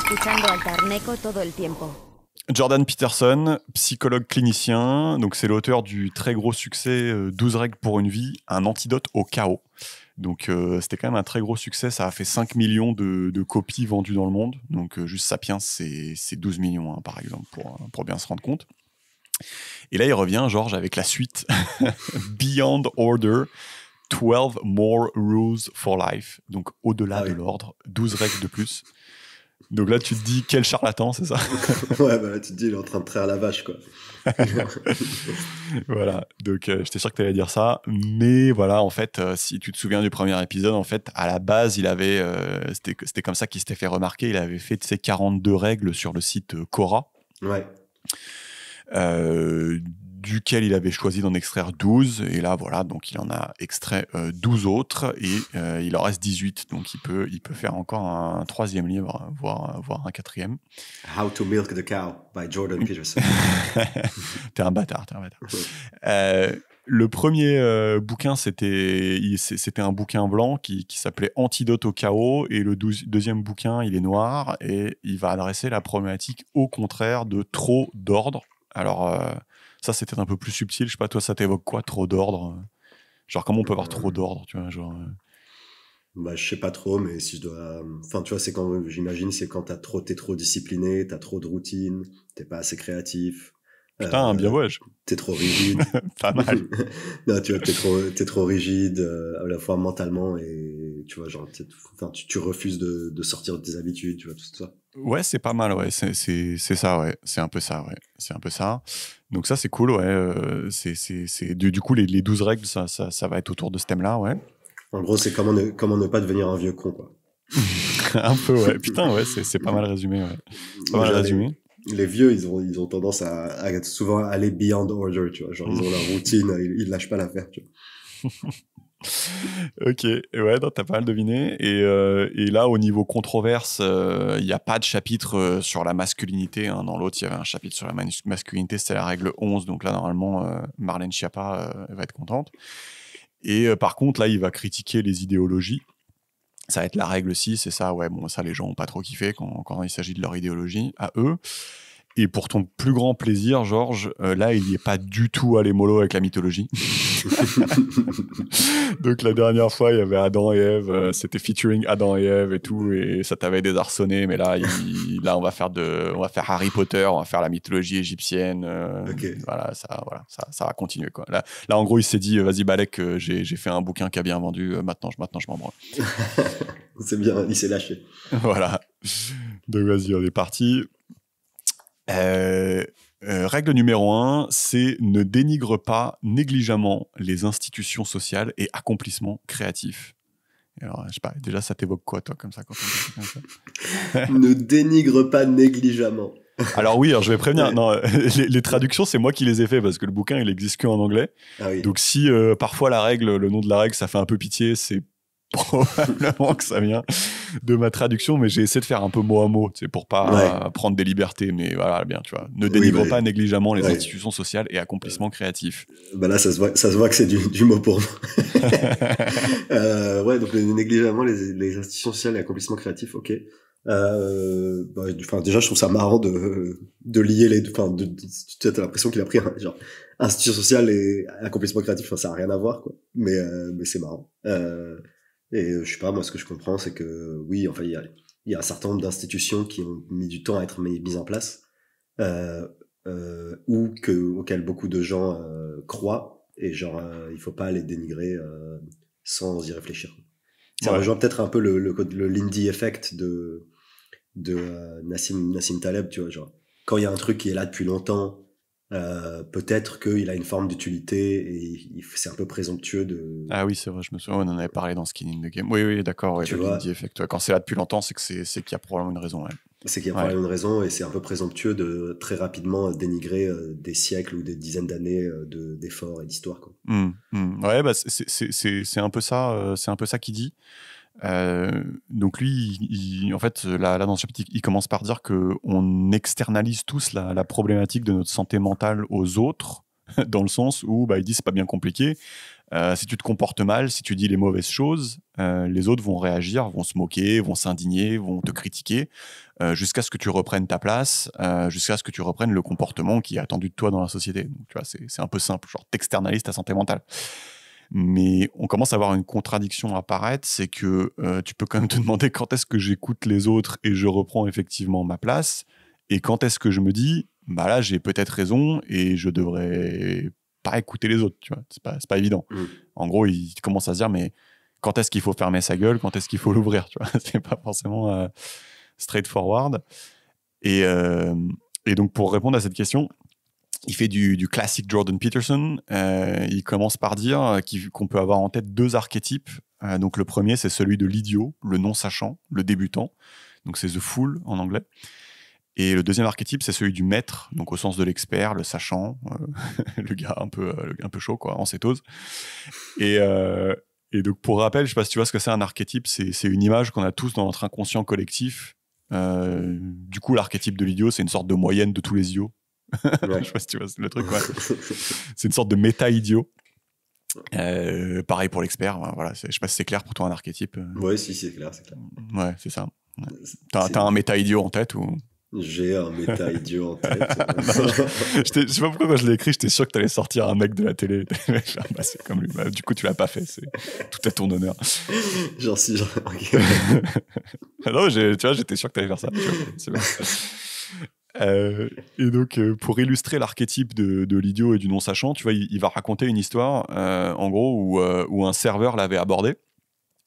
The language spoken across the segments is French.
escuchando al Tarneco todo el tiempo. Jordan Peterson, psychologue clinicien, donc c'est l'auteur du très gros succès 12 règles pour une vie, un antidote au chaos. Donc c'était quand même un très gros succès, ça a fait 5 millions de copies vendues dans le monde. Donc juste Sapiens, c'est 12 millions hein, par exemple, pour bien se rendre compte. Et là il revient, Georges, avec la suite Beyond Order, 12 more rules for life. Donc au-delà de l'ordre, 12 règles de plus. Donc là, tu te dis, quel charlatan, c'est ça? Ouais, bah là, tu te dis, il est en train de traire la vache, quoi. Voilà, donc j'étais sûr que tu allais dire ça. Mais voilà, en fait, si tu te souviens du premier épisode, en fait, à la base, il avait, c'était comme ça qu'il s'était fait remarquer. Il avait fait ses 42 règles sur le site Quora. Ouais. Duquel il avait choisi d'en extraire 12. Et là, voilà, donc il en a extrait 12 autres et il en reste 18. Donc il peut faire encore un troisième livre, voire un quatrième. How to Milk the Cow by Jordan Peterson. T'es un bâtard. Le premier bouquin, c'était un bouquin blanc qui s'appelait Antidote au chaos. Et le deuxième bouquin, il est noir et il va adresser la problématique au contraire de trop d'ordre. Alors, ça, c'était un peu plus subtil. Je sais pas, toi, ça t'évoque quoi, trop d'ordre? Genre, comment on peut avoir trop d'ordre, tu vois, genre... Bah, je sais pas trop, mais si je dois... Enfin, tu vois, c'est quand... J'imagine, c'est quand t'es trop discipliné, t'as trop de routine, t'es pas assez créatif. Putain, bien voyage. T'es trop rigide. Pas mal. Non, tu vois, t'es trop rigide, à la fois mentalement et, tu vois, genre, tu refuses de sortir de tes habitudes, tu vois, tout ça. Ouais, c'est pas mal, ouais. C'est ça, ouais. C'est un peu ça, ouais. C'est un peu ça. Donc ça, c'est cool, ouais. Du coup, les 12 règles, ça va être autour de ce thème-là, ouais. En gros, c'est comment ne pas devenir un vieux con, quoi. Un peu, ouais. Putain, ouais, c'est pas mal résumé, ouais. Pas mal résumé. Les vieux, ils ont tendance à souvent aller beyond order, tu vois. Genre, ils ont leur routine, ils lâchent pas l'affaire, tu vois. Ok, ouais, t'as pas mal deviné. Et là, au niveau controverse, il n'y a pas de chapitre sur la masculinité. Hein. Dans l'autre, il y avait un chapitre sur la masculinité, c'était la règle 11. Donc là, normalement, Marlène Schiappa va être contente. Et par contre, là, il va critiquer les idéologies. Ça va être la règle 6, et ça, ouais, bon, ça, les gens n'ont pas trop kiffé quand il s'agit de leur idéologie à eux. Et pour ton plus grand plaisir, Georges, là, il n'y est pas du tout allé mollo avec la mythologie. Donc, la dernière fois, il y avait Adam et Ève, c'était featuring Adam et Ève et tout, et ça t'avait désarçonné. Mais là, là on va faire Harry Potter, on va faire la mythologie égyptienne. Okay. Voilà, ça va continuer, quoi. Là, en gros, il s'est dit, vas-y, Balek, j'ai fait un bouquin qui a bien vendu, maintenant, je m'en branle. C'est bien, il s'est lâché. Voilà. Donc, vas-y, on est parti. Règle numéro 1, c'est ne dénigre pas négligemment les institutions sociales et accomplissements créatifs. Alors, je sais pas, déjà, ça t'évoque quoi, toi, comme ça, quand on dit comme ça? Ne dénigre pas négligemment. Alors oui, je vais prévenir. Ouais. Non, les traductions, c'est moi qui les ai fait parce que le bouquin, il existe qu'en anglais. Ah oui. Donc si parfois le nom de la règle, ça fait un peu pitié, c'est probablement que ça vient de ma traduction, mais j'ai essayé de faire un peu mot à mot, tu sais, pour pas prendre des libertés, mais voilà, bien, tu vois. Ne dénigre pas négligemment les institutions sociales et accomplissements créatifs. Bah là, ça se voit que c'est du mot pour moi. Ouais, donc négligemment les institutions sociales et accomplissements créatifs, ok. Déjà, je trouve ça marrant de lier les deux. Enfin, tu as l'impression qu'il a pris genre institution sociale et accomplissement créatif. Enfin, ça a rien à voir, quoi. Mais c'est marrant. Et je sais pas, moi, ce que je comprends, c'est que oui, enfin, il y a un certain nombre d'institutions qui ont mis du temps à être mises en place, auxquelles beaucoup de gens croient, et genre, il faut pas les dénigrer sans y réfléchir. Ça rejoint peut-être un peu le Lindy effect de Nassim Taleb, tu vois, genre, quand il y a un truc qui est là depuis longtemps, peut-être qu'il a une forme d'utilité et c'est un peu présomptueux de... Ah oui, c'est vrai, je me souviens, on en avait parlé dans Skin in the Game. Oui, d'accord, ouais, le Lindy effect. Quand c'est là depuis longtemps, c'est qu'il y a probablement une raison. Ouais. C'est qu'il y a probablement une raison, et c'est un peu présomptueux de très rapidement dénigrer des siècles ou des dizaines d'années d'efforts et d'histoire, quoi. Ouais, bah c'est un peu ça, qu'il dit. Donc lui, en fait, là dans ce chapitre, il commence par dire qu'on externalise tous la problématique de notre santé mentale aux autres, dans le sens où il dit c'est pas bien compliqué. Si tu te comportes mal, si tu dis les mauvaises choses, les autres vont réagir, vont se moquer, vont s'indigner, vont te critiquer, jusqu'à ce que tu reprennes ta place, jusqu'à ce que tu reprennes le comportement qui est attendu de toi dans la société. Donc, tu vois, c'est un peu simple, genre t'externalises ta santé mentale. Mais on commence à avoir une contradiction apparaître, c'est que tu peux quand même te demander quand est-ce que j'écoute les autres et je reprends effectivement ma place, et quand est-ce que je me dis, bah là j'ai peut-être raison et je devrais pas écouter les autres, tu vois, c'est pas évident. En gros, il commence à se dire, mais quand est-ce qu'il faut fermer sa gueule, quand est-ce qu'il faut l'ouvrir, tu vois, c'est pas forcément straightforward. Et donc pour répondre à cette question, il fait du classique Jordan Peterson. Il commence par dire qu'on peut avoir en tête 2 archétypes. Donc le premier, c'est celui de l'idiot, le non-sachant, le débutant. Donc c'est the fool en anglais. Et le deuxième archétype, c'est celui du maître, donc au sens de l'expert, le sachant, le gars un peu chaud, quoi, en cétose. Et donc pour rappel, je sais pas si tu vois ce que c'est un archétype, c'est une image qu'on a tous dans notre inconscient collectif. Du coup, l'archétype de l'idiot, c'est une sorte de moyenne de tous les idiots. Ouais. Je sais pas si tu vois le truc. Ouais. C'est une sorte de méta-idiot. Pareil pour l'expert. Voilà. Je sais pas si c'est clair pour toi un archétype. Ouais, si, c'est clair, c'est clair. Ouais, c'est ça. Ouais. T'as un méta-idiot en tête ou... J'ai un méta-idiot en tête. Je sais pas pourquoi quand je l'ai écrit, j'étais sûr que t'allais sortir un mec de la télé. Bah, c'est comme lui. Bah, du coup, tu l'as pas fait. C'est tout à ton honneur. Genre si, genre... Okay. Non, tu vois, j'étais sûr que t'allais faire ça. C'est bon. Et donc, pour illustrer l'archétype de l'idiot et du non-sachant, tu vois, il va raconter une histoire, en gros, où un serveur l'avait abordé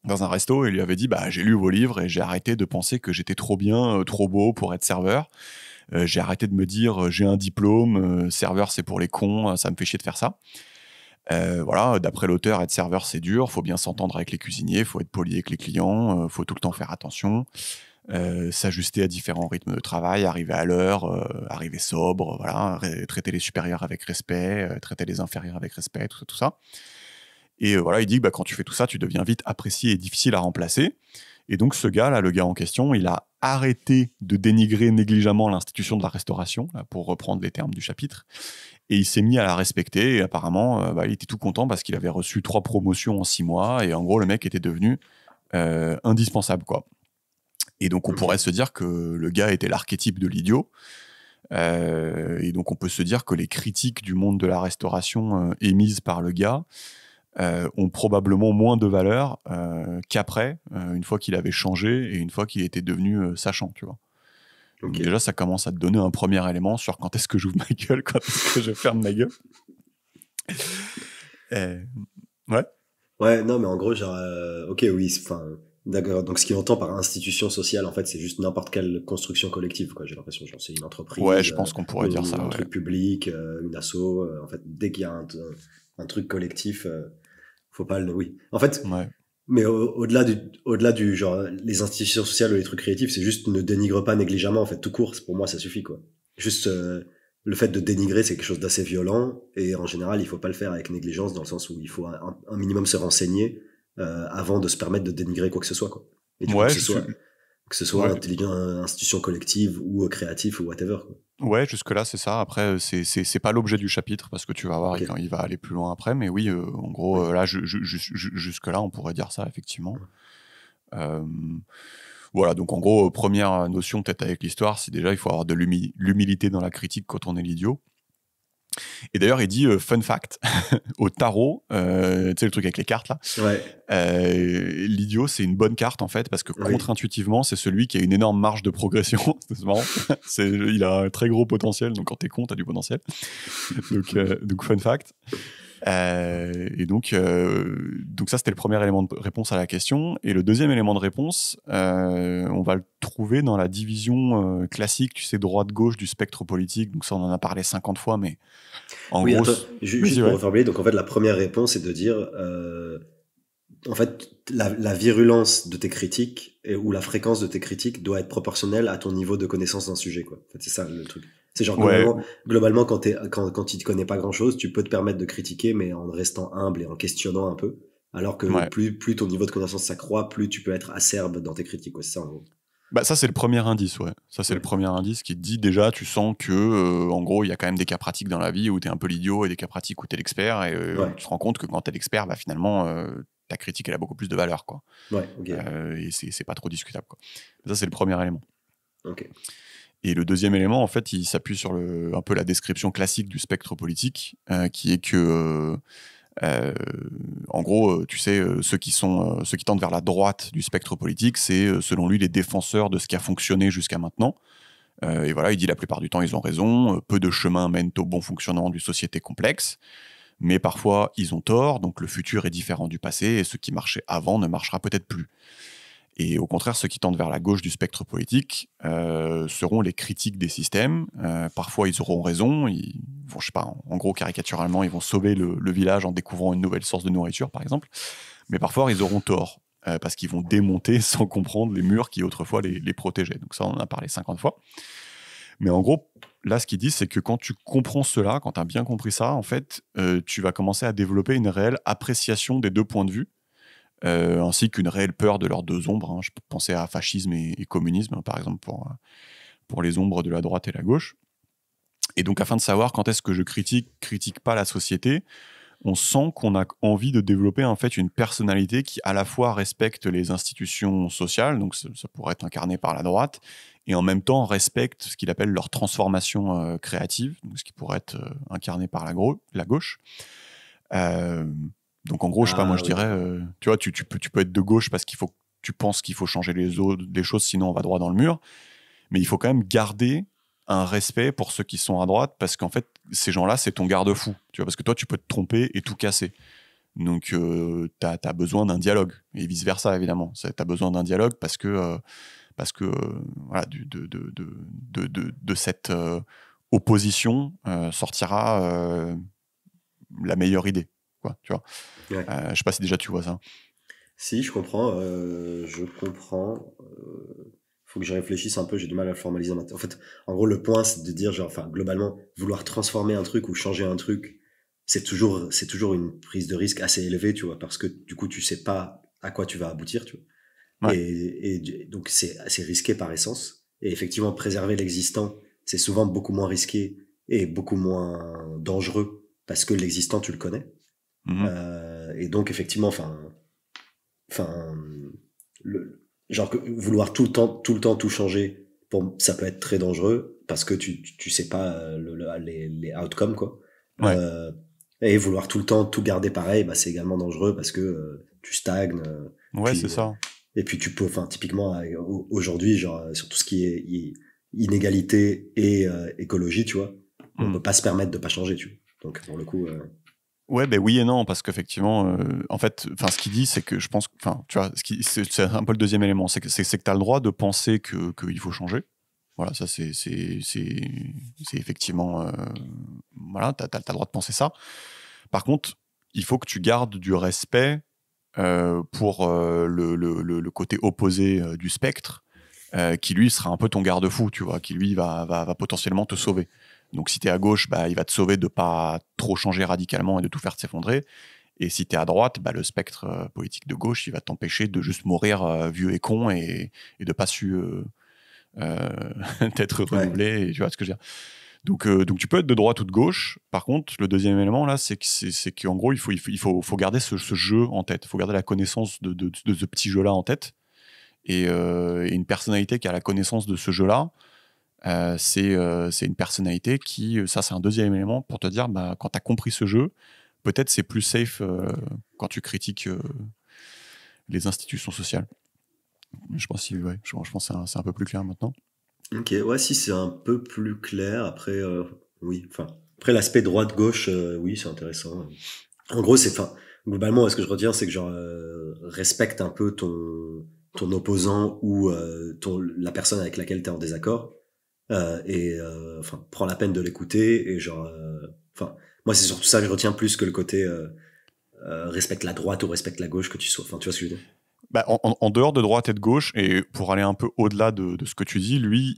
dans un resto et lui avait dit, bah, j'ai lu vos livres et j'ai arrêté de penser que j'étais trop bien, trop beau pour être serveur. J'ai arrêté de me dire, j'ai un diplôme, serveur c'est pour les cons, ça me fait chier de faire ça. Voilà, d'après l'auteur, être serveur c'est dur, faut bien s'entendre avec les cuisiniers, faut être poli avec les clients, faut tout le temps faire attention. S'ajuster à différents rythmes de travail, arriver à l'heure, arriver sobre, voilà, traiter les supérieurs avec respect, traiter les inférieurs avec respect, tout ça. Et voilà, il dit que quand tu fais tout ça, tu deviens vite apprécié et difficile à remplacer. Et donc ce gars-là, le gars en question, il a arrêté de dénigrer négligemment l'institution de la restauration, là, pour reprendre les termes du chapitre, et il s'est mis à la respecter. Et apparemment, il était tout content parce qu'il avait reçu 3 promotions en 6 mois. Et en gros, le mec était devenu indispensable, quoi. Et donc, on pourrait se dire que le gars était l'archétype de l'idiot. Et donc, on peut se dire que les critiques du monde de la restauration émises par le gars ont probablement moins de valeur qu'après, une fois qu'il avait changé et une fois qu'il était devenu sachant, tu vois. Okay. Donc déjà, ça commence à te donner un premier élément sur quand est-ce que j'ouvre ma gueule, quand est-ce que je ferme ma gueule. Ouais. Ouais, non, mais en gros, genre, ok, oui, enfin... D'accord. Donc, ce qu'il entend par institution sociale, en fait, c'est juste n'importe quelle construction collective, quoi. J'ai l'impression, genre, c'est une entreprise. Ouais, je pense qu'on pourrait dire ça. Un truc public, une asso. En fait, dès qu'il y a un truc collectif, faut pas le. Oui. En fait. Ouais. Mais au-delà du genre, les institutions sociales ou les trucs créatifs, c'est juste ne dénigre pas négligemment, en fait, tout court. Pour moi, ça suffit, quoi. Juste le fait de dénigrer, c'est quelque chose d'assez violent, et en général, il faut pas le faire avec négligence, dans le sens où il faut un minimum se renseigner. Avant de se permettre de dénigrer quoi que ce soit, quoi. Et du coup, que ce soit intelligent, institution collective ou créatif ou whatever, quoi. Ouais, jusque-là, c'est ça. Après, c'est pas l'objet du chapitre parce que tu vas voir quand il va aller plus loin après. Mais oui, en gros, là, jusque-là, on pourrait dire ça, effectivement. Voilà, donc en gros, première notion peut-être avec l'histoire, c'est déjà il faut avoir de l'humilité dans la critique quand on est l'idiot. Et d'ailleurs, il dit fun fact au tarot, tu sais le truc avec les cartes là. Ouais. L'idiot, c'est une bonne carte en fait parce que contre-intuitivement, c'est celui qui a une énorme marge de progression. C'est marrant. Il a un très gros potentiel. Donc quand t'es con, t'as du potentiel. Donc fun fact. Et donc ça c'était le premier élément de réponse à la question. Et le deuxième élément de réponse, on va le trouver dans la division classique, tu sais, droite-gauche du spectre politique. Donc ça on en a parlé 50 fois, mais en gros... Attends, juste pour reformuler, donc en fait la première réponse est de dire en fait la virulence de tes critiques ou la fréquence de tes critiques doit être proportionnelle à ton niveau de connaissance d'un sujet, quoi. En fait, c'est ça le truc. C'est genre globalement quand tu te connais pas grand chose, tu peux te permettre de critiquer, mais en restant humble et en questionnant un peu. Alors que plus ton niveau de connaissance s'accroît, plus tu peux être acerbe dans tes critiques, quoi. C'est ça en gros. Bah, ça, c'est le premier indice, ouais. Ça, c'est le premier indice qui te dit déjà, tu sens que, en gros, il y a quand même des cas pratiques dans la vie où t'es un peu l'idiot et des cas pratiques où t'es l'expert. Et tu te rends compte que quand t'es l'expert, bah, finalement, ta critique, elle a beaucoup plus de valeur, quoi. Ouais, ok. Et c'est pas trop discutable, quoi. Ça, c'est le premier élément. Ok. Et le deuxième élément, en fait, il s'appuie sur un peu la description classique du spectre politique, qui est que, en gros, tu sais, ceux qui tendent vers la droite du spectre politique, c'est, selon lui, les défenseurs de ce qui a fonctionné jusqu'à maintenant. Et voilà, il dit la plupart du temps, ils ont raison. Peu de chemins mènent au bon fonctionnement d'une société complexe. Mais parfois, ils ont tort, donc le futur est différent du passé, et ce qui marchait avant ne marchera peut-être plus. Et au contraire, ceux qui tendent vers la gauche du spectre politique seront les critiques des systèmes. Parfois, ils auront raison. Ils vont, je sais pas, en gros, caricaturalement, ils vont sauver le village en découvrant une nouvelle source de nourriture, par exemple. Mais parfois, ils auront tort, parce qu'ils vont démonter sans comprendre les murs qui autrefois les protégeaient. Donc ça, on en a parlé 50 fois. Mais en gros, là, ce qu'ils disent, c'est que quand tu comprends cela, quand tu as bien compris ça, en fait, tu vas commencer à développer une réelle appréciation des deux points de vue, ainsi qu'une réelle peur de leurs deux ombres. Je peux penser à fascisme et communisme, par exemple, pour les ombres de la droite et la gauche. Et donc, afin de savoir quand est-ce que je critique pas la société, on sent qu'on a envie de développer en fait une personnalité qui à la fois respecte les institutions sociales, donc ça pourrait être incarné par la droite, et en même temps respecte ce qu'il appelle leur transformation créative, donc ce qui pourrait être incarné par la gauche. Donc en gros, je sais pas, moi je dirais, tu vois, tu peux être de gauche parce tu penses qu'il faut changer les choses, sinon on va droit dans le mur, mais il faut quand même garder un respect pour ceux qui sont à droite, parce qu'en fait, ces gens-là, c'est ton garde-fou, tu vois, parce que toi, tu peux te tromper et tout casser. Donc, t'as besoin d'un dialogue, et vice-versa, évidemment. T'as besoin d'un dialogue parce que voilà, de cette opposition sortira la meilleure idée, quoi, tu vois. Ouais. Je sais pas si déjà tu vois ça. Si, je comprends. Je comprends. Faut que je réfléchisse un peu, j'ai du mal à le formaliser maintenant. En fait, en gros, le point, c'est de dire, genre, enfin, globalement, vouloir transformer un truc ou changer un truc, c'est toujours une prise de risque assez élevée, tu vois, parce que du coup, tu sais pas à quoi tu vas aboutir, tu vois. Ouais. Et donc, c'est assez risqué par essence. Et effectivement, préserver l'existant, c'est souvent beaucoup moins risqué et beaucoup moins dangereux parce que l'existant, tu le connais. Et donc, effectivement, genre que vouloir tout le temps tout changer, ça peut être très dangereux parce que tu sais pas les outcomes, quoi. Ouais. Et vouloir tout le temps tout garder pareil, bah c'est également dangereux parce que tu stagnes. Ouais, c'est ça. Et puis tu peux, enfin typiquement aujourd'hui, genre sur tout ce qui est inégalité et écologie, tu vois, on peut pas se permettre de pas changer, tu vois. Donc pour le coup. Ouais, ben oui et non, parce qu'effectivement, en fait, ce qu'il dit, c'est que je pense, tu vois, c'est un peu le deuxième élément, c'est que tu as le droit de penser qu'il faut changer. Voilà, ça c'est effectivement, voilà, t'as le droit de penser ça. Par contre, il faut que tu gardes du respect pour le côté opposé du spectre, qui lui sera un peu ton garde-fou, tu vois, qui lui va potentiellement te sauver. Donc si tu es à gauche, bah, il va te sauver de pas trop changer radicalement et de tout faire s'effondrer. Et si tu es à droite, bah, le spectre politique de gauche, il va t'empêcher de juste mourir vieux et con et de pas su être renouvelé. Ouais. Et tu vois ce que je veux dire. Donc tu peux être de droite ou de gauche. Par contre, le deuxième élément là, c'est qu'en gros, il faut garder ce jeu en tête. Il faut garder la connaissance de ce petit jeu-là en tête. Et une personnalité qui a la connaissance de ce jeu-là, c'est une personnalité qui, ça c'est un deuxième élément pour te dire, bah, quand tu as compris ce jeu, peut-être c'est plus safe quand tu critiques les institutions sociales. Je pense que c'est un peu plus clair maintenant. Ok, ouais, si c'est un peu plus clair, après, oui, enfin, après l'aspect droite-gauche, oui, c'est intéressant. En gros, globalement, ce que je retiens, c'est que genre, respecte un peu ton opposant ou la personne avec laquelle tu es en désaccord, enfin, prends la peine de l'écouter et genre, enfin, moi, c'est surtout ça que je retiens plus que le côté respecte la droite ou respecte la gauche que tu sois. Enfin, tu vois ce que je veux dire? Bah, en dehors de droite et de gauche, et pour aller un peu au-delà de ce que tu dis, lui,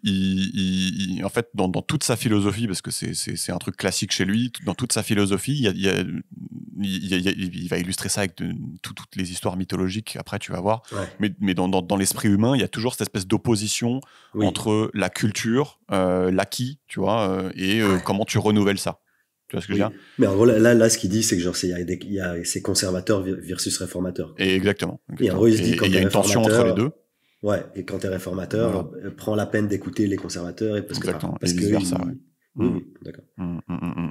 en fait, dans toute sa philosophie, parce que c'est un truc classique chez lui, dans toute sa philosophie, il y il va illustrer ça avec toutes les histoires mythologiques, après tu vas voir. Ouais. Mais dans l'esprit humain, il y a toujours cette espèce d'opposition entre la culture, l'acquis, tu vois, et comment tu renouvelles ça. Tu vois ce que je veux dire? Mais en gros, là, ce qu'il dit, c'est que genre, il y a ces conservateurs versus réformateurs. Et exactement. Et en gros, il se dit quand il y a une tension entre les deux. Ouais, et quand t'es réformateur, prends la peine d'écouter les conservateurs parce et vice-versa, ouais. Oui, d'accord.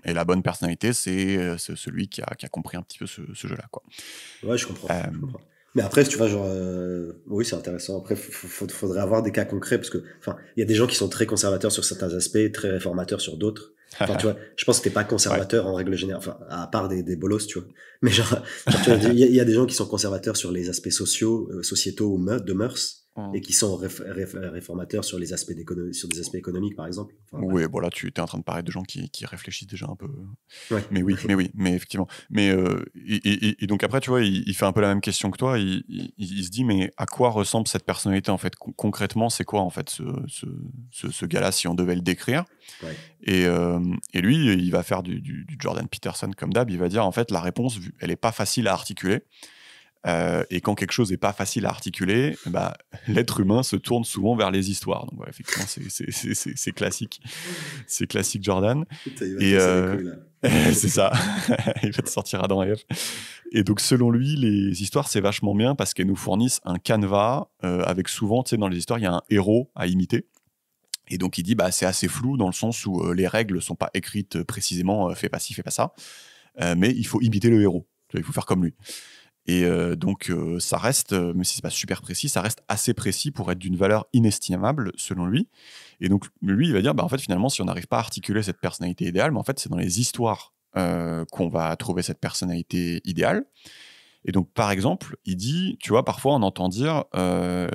Et la bonne personnalité, c'est celui qui a compris un petit peu ce jeu-là, quoi. Ouais, je comprends. Mais après, tu vois, genre, oui, c'est intéressant. Après, faudrait avoir des cas concrets parce que, enfin, il y a des gens qui sont très conservateurs sur certains aspects, très réformateurs sur d'autres. Enfin, tu vois, je pense que t'es pas conservateur en règle générale, enfin, à part des bolos, tu vois. Mais genre tu vois, il y a des gens qui sont conservateurs sur les aspects sociétaux ou de mœurs. Et qui sont réformateurs sur les aspects sur des aspects économiques, par exemple. Enfin, oui, bon là, tu es en train de parler de gens qui réfléchissent déjà un peu. Ouais. Mais effectivement. Et donc après, tu vois, il fait un peu la même question que toi. Il se dit, mais à quoi ressemble cette personnalité en fait? Concrètement, c'est quoi en fait ce gars-là, si on devait le décrire? Ouais. Et lui, il va faire du Jordan Peterson comme d'hab. Il va dire, en fait, la réponse, elle est pas facile à articuler. Et quand quelque chose n'est pas facile à articuler, bah, l'être humain se tourne souvent vers les histoires. Donc, ouais, effectivement, c'est classique. C'est classique, Jordan. Putain, il va te casser les couilles, là. C'est ça. Il va te sortir Adam et Ève. Et donc, selon lui, les histoires, c'est vachement bien parce qu'elles nous fournissent un canevas avec souvent, tu sais, dans les histoires, il y a un héros à imiter. Et donc, il dit, bah, c'est assez flou dans le sens où les règles ne sont pas écrites précisément, fais pas ci, fais pas ça. Mais il faut imiter le héros. Il faut faire comme lui. Et donc, ça reste, même si c'est pas super précis, ça reste assez précis pour être d'une valeur inestimable, selon lui. Et donc, lui, il va dire, bah, en fait, finalement, si on n'arrive pas à articuler cette personnalité idéale, mais en fait, c'est dans les histoires qu'on va trouver cette personnalité idéale. Et donc, par exemple, il dit, tu vois, parfois, on entend dire,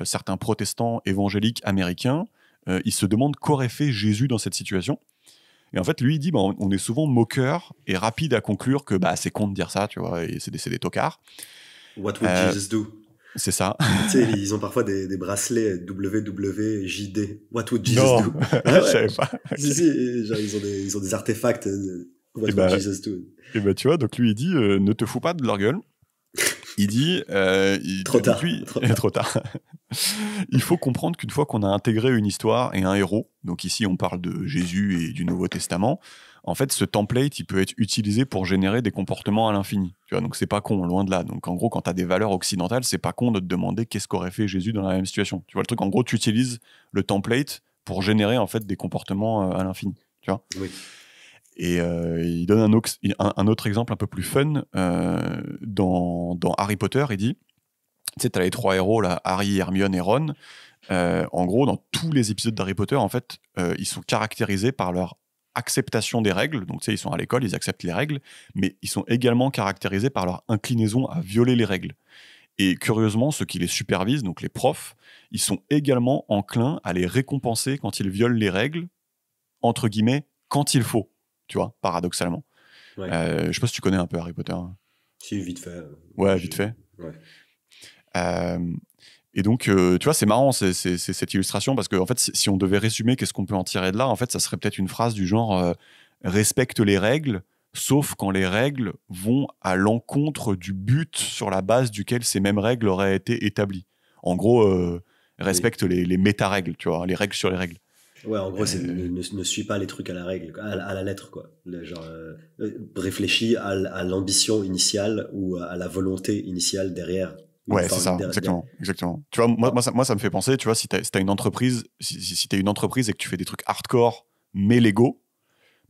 certains protestants évangéliques américains, ils se demandent qu'aurait fait Jésus dans cette situation. Et en fait, lui, il dit, bah, on est souvent moqueur et rapide à conclure que bah, c'est con de dire ça, tu vois, et c'est des tocards. What would Jesus do? C'est ça. Tu sais, ils ont parfois des bracelets WWJD. What would Jesus do? Je savais pas. Si, genre, ils ont des artefacts. What would Jesus do? Et bah, tu vois, donc lui, il dit, ne te fous pas de leur gueule. Il dit... Trop tard. Trop tard. Il faut comprendre qu'une fois qu'on a intégré une histoire et un héros, donc ici on parle de Jésus et du Nouveau Testament, en fait ce template il peut être utilisé pour générer des comportements à l'infini. Tu vois, donc c'est pas con, loin de là. Donc en gros, quand tu as des valeurs occidentales, c'est pas con de te demander qu'est-ce qu'aurait fait Jésus dans la même situation. Tu vois le truc, en gros, tu utilises le template pour générer en fait des comportements à l'infini. Tu vois. Oui. Et il donne un autre exemple un peu plus fun dans Harry Potter. Il dit, tu sais, t'as les trois héros là, Harry, Hermione et Ron. En gros, dans tous les épisodes d'Harry Potter, en fait, ils sont caractérisés par leur acceptation des règles. Donc, tu sais, ils sont à l'école, ils acceptent les règles, mais ils sont également caractérisés par leur inclinaison à violer les règles. Et curieusement, ceux qui les supervisent, donc les profs, ils sont également enclins à les récompenser quand ils violent les règles, entre guillemets, quand il faut. Tu vois, paradoxalement. Ouais. Je sais pas si tu connais un peu Harry Potter. Si, vite fait. Ouais, vite fait. Ouais. Et donc, tu vois, c'est marrant cette illustration parce qu'en fait, si on devait résumer qu'est-ce qu'on peut en tirer de là, en fait, ça serait peut-être une phrase du genre respecte les règles, sauf quand les règles vont à l'encontre du but sur la base duquel ces mêmes règles auraient été établies. En gros, respecte les méta-règles, tu vois, les règles sur les règles. Ouais, en gros, ne suis pas les trucs à la règle, à la lettre, quoi. Genre, réfléchis à l'ambition initiale ou à la volonté initiale derrière. Ouais, c'est ça, exactement. Tu vois, moi, ça me fait penser, tu vois, si t'as une entreprise, si t'es une entreprise et que tu fais des trucs hardcore, mais légaux,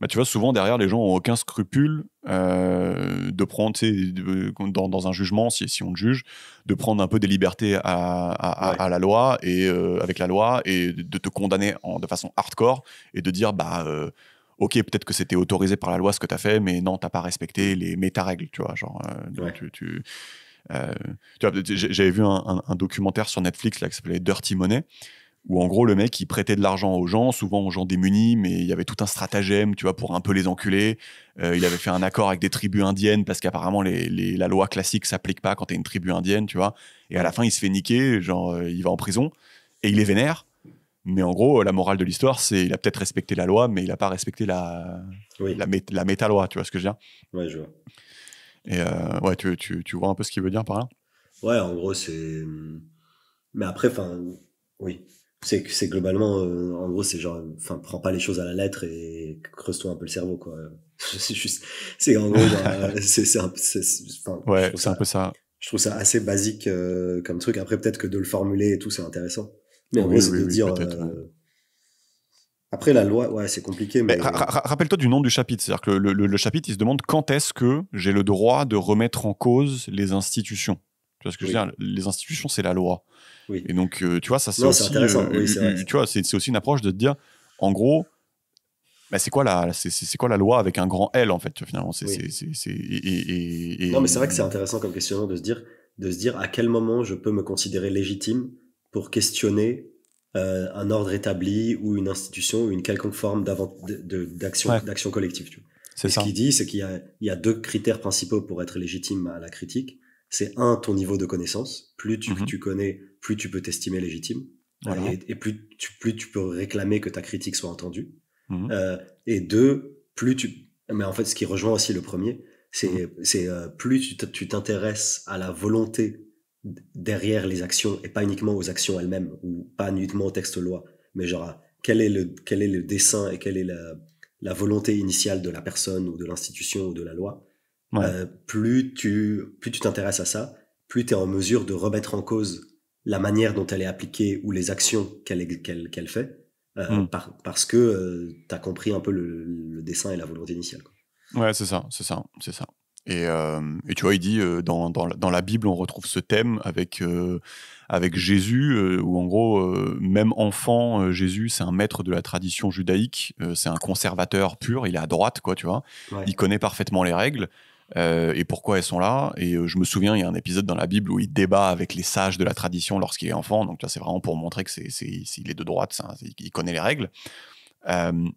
bah, tu vois, souvent derrière, les gens ont aucun scrupule de prendre, tu sais, dans un jugement, si on te juge, de prendre un peu des libertés à la loi et avec la loi et de te condamner de façon hardcore et de dire, bah, ok, peut-être que c'était autorisé par la loi ce que t'as fait, mais non, t'as pas respecté les méta-règles, tu vois, genre, tu vois, j'avais vu un documentaire sur Netflix là, qui s'appelait Dirty Money, où en gros le mec il prêtait de l'argent aux gens, souvent aux gens démunis, mais il y avait tout un stratagème, tu vois, pour un peu les enculer. Il avait fait un accord avec des tribus indiennes parce qu'apparemment la loi classique s'applique pas quand t'es une tribu indienne, tu vois. Et à la fin il se fait niquer, genre il va en prison et il est vénère. Mais en gros, la morale de l'histoire, c'est il a peut-être respecté la loi, mais il a pas respecté la méta-loi, tu vois ce que je veux dire? Ouais, je vois. Et ouais, tu vois un peu ce qu'il veut dire par là? Ouais, en gros, c'est. Mais après, enfin, oui. C'est globalement, en gros, c'est genre, enfin, prends pas les choses à la lettre et creuse-toi un peu le cerveau, quoi. C'est juste, c'est en gros, genre, enfin, Ouais, c'est un peu ça. je trouve ça assez basique comme truc. Après, peut-être que de le formuler et tout, c'est intéressant. Mais en gros, Oui, c'est oui, de oui, dire. peut-être. Ouais. Après, la loi, ouais, c'est compliqué, Mais mais rappelle-toi du nom du chapitre. C'est-à-dire que le chapitre, il se demande quand est-ce que j'ai le droit de remettre en cause les institutions. Tu vois ce que je veux oui, dire? Les institutions, c'est la loi. oui. Et donc, tu vois, ça, c'est Non, c'est aussi, intéressant. Oui, c'est vrai. tu vois, c'est aussi une approche de te dire, en gros, bah, c'est quoi la loi avec un grand L, en fait, tu vois, finalement. Oui. Non, mais Et c'est vrai que c'est intéressant comme questionnement de se dire à quel moment je peux me considérer légitime pour questionner un ordre établi ou une institution ou une quelconque forme ouais, d'action collective. Tu vois. c'est Et ce ça. qu'il dit, c'est qu'il y a deux critères principaux pour être légitime à la critique. C'est un, ton niveau de connaissance. Plus Mhm. tu connais, plus tu peux t'estimer légitime. Voilà. Et plus tu peux réclamer que ta critique soit entendue. Mhm. Et deux, mais en fait, ce qui rejoint aussi le premier, Mhm. c'est plus tu t'intéresses à la volonté derrière les actions et pas uniquement aux actions elles-mêmes ou pas uniquement au texte loi, mais genre quel est le dessein et quelle est la volonté initiale de la personne ou de l'institution ou de la loi. Ouais. Plus tu t'intéresses à ça, plus tu es en mesure de remettre en cause la manière dont elle est appliquée ou les actions qu'elle fait, Mhm. parce que tu as compris un peu le dessin et la volonté initiale. Quoi. Ouais, c'est ça, c'est ça, c'est ça. Et tu vois, il dit dans la Bible, on retrouve ce thème avec Jésus, où en gros, même enfant, Jésus, c'est un maître de la tradition judaïque, c'est un conservateur pur, il est à droite, quoi, tu vois. Ouais, Il connaît parfaitement les règles et pourquoi elles sont là. Et je me souviens, il y a un épisode dans la Bible où il débat avec les sages de la tradition lorsqu'il est enfant. Donc, tu vois, c'est vraiment pour montrer que il est de droite, il connaît les règles.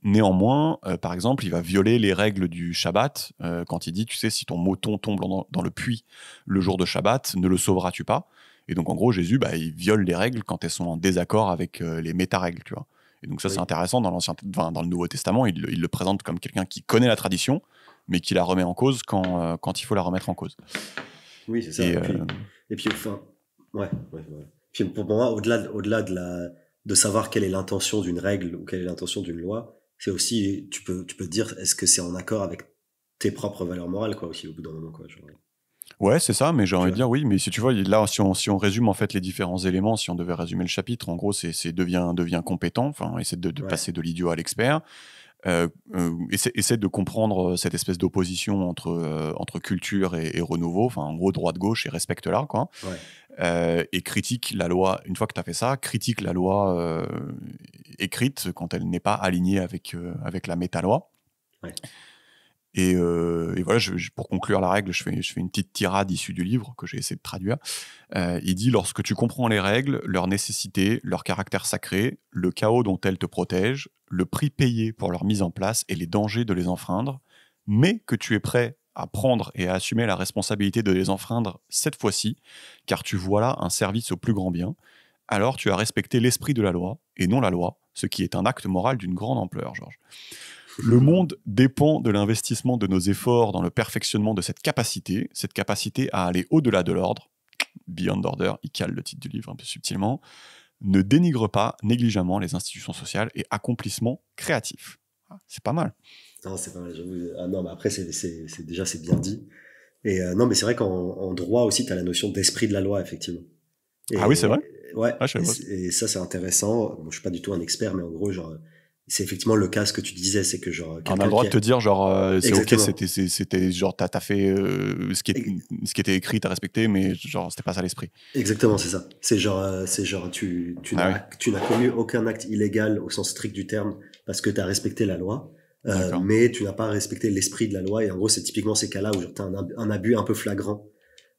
Néanmoins, par exemple, il va violer les règles du Shabbat quand il dit, tu sais, si ton mouton tombe dans le puits le jour de Shabbat, ne le sauveras-tu pas? Et donc, en gros, Jésus, bah, il viole les règles quand elles sont en désaccord avec les méta-règles, tu vois. Et donc ça, c'est oui, intéressant dans le Nouveau Testament, il le présente comme quelqu'un qui connaît la tradition, mais qui la remet en cause quand il faut la remettre en cause. oui, c'est ça. Et Et puis, enfin, ouais, ouais, ouais. Puis pour moi, au-delà de savoir quelle est l'intention d'une règle ou quelle est l'intention d'une loi, c'est aussi, tu peux te dire, est-ce que c'est en accord avec tes propres valeurs morales, quoi, aussi, au bout d'un moment, quoi, genre, ouais, c'est ça, mais j'ai tu envie de vois. dire oui, mais si tu vois, là, si on résume en fait les différents éléments, si on devait résumer le chapitre, en gros, c'est devient compétent, enfin, essaie de Ouais, passer de l'idiot à l'expert, essaie de comprendre cette espèce d'opposition entre culture et renouveau, enfin, en gros, droite-gauche et respecte-la, quoi. ouais, Et critique la loi, une fois que tu as fait ça, critique la loi écrite quand elle n'est pas alignée avec la méta-loi. ouais. Et voilà, pour conclure la règle, je fais une petite tirade issue du livre que j'ai essayé de traduire. Il dit: lorsque tu comprends les règles, leur nécessité, leur caractère sacré, le chaos dont elles te protègent, le prix payé pour leur mise en place et les dangers de les enfreindre, mais que tu es prêt à prendre et à assumer la responsabilité de les enfreindre cette fois-ci, car tu vois là un service au plus grand bien, alors tu as respecté l'esprit de la loi et non la loi, ce qui est un acte moral d'une grande ampleur, Georges. Le monde dépend de l'investissement de nos efforts dans le perfectionnement de cette capacité à aller au-delà de l'ordre. Beyond Order, il cale le titre du livre un peu subtilement. Ne dénigre pas négligemment les institutions sociales et accomplissements créatifs. Ah, c'est pas mal. Non, c'est pas mal, j'avoue. Ah non, mais après, déjà, c'est bien dit. Et non, mais c'est vrai qu'en droit aussi, tu as la notion d'esprit de la loi, effectivement. Ah oui, c'est Et vrai. ouais, Ah, je savais pas. et ça, c'est intéressant. Bon, je suis pas du tout un expert, mais en gros, genre, c'est effectivement le cas, ce que tu disais, c'est que, genre, On a le quelqu'un droit qui de a. te dire, genre, c'est ok, Exactement. c'était genre, t'as fait ce qui était écrit, t'as respecté, mais genre, c'était pas ça l'esprit. Exactement, c'est ça. C'est genre, Ah oui, tu n'as commis aucun acte illégal au sens strict du terme parce que tu as respecté la loi, d'accord. mais tu n'as pas respecté l'esprit de la loi. Et en gros, c'est typiquement ces cas-là où genre, tu as un abus un peu flagrant.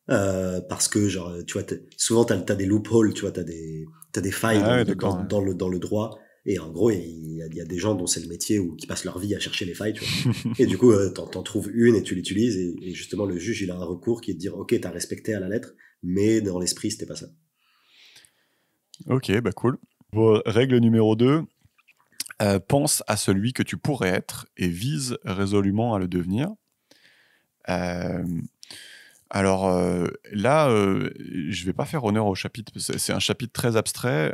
Parce que, genre, tu vois, souvent, t'as des loopholes, tu vois, t'as des failles Ah dans, oui, dans, d'accord. dans, dans le, dans le droit. Et en gros, il y a des gens dont c'est le métier ou qui passent leur vie à chercher les failles, tu vois. Et du coup, t'en trouves une et tu l'utilises. Et justement, le juge, il a un recours qui est de dire, OK, t'as respecté à la lettre, mais dans l'esprit, c'était pas ça. Ok, bah cool. Bon, règle numéro 2, pense à celui que tu pourrais être et vise résolument à le devenir. Euh, Alors là, je vais pas faire honneur au chapitre. C'est un chapitre très abstrait.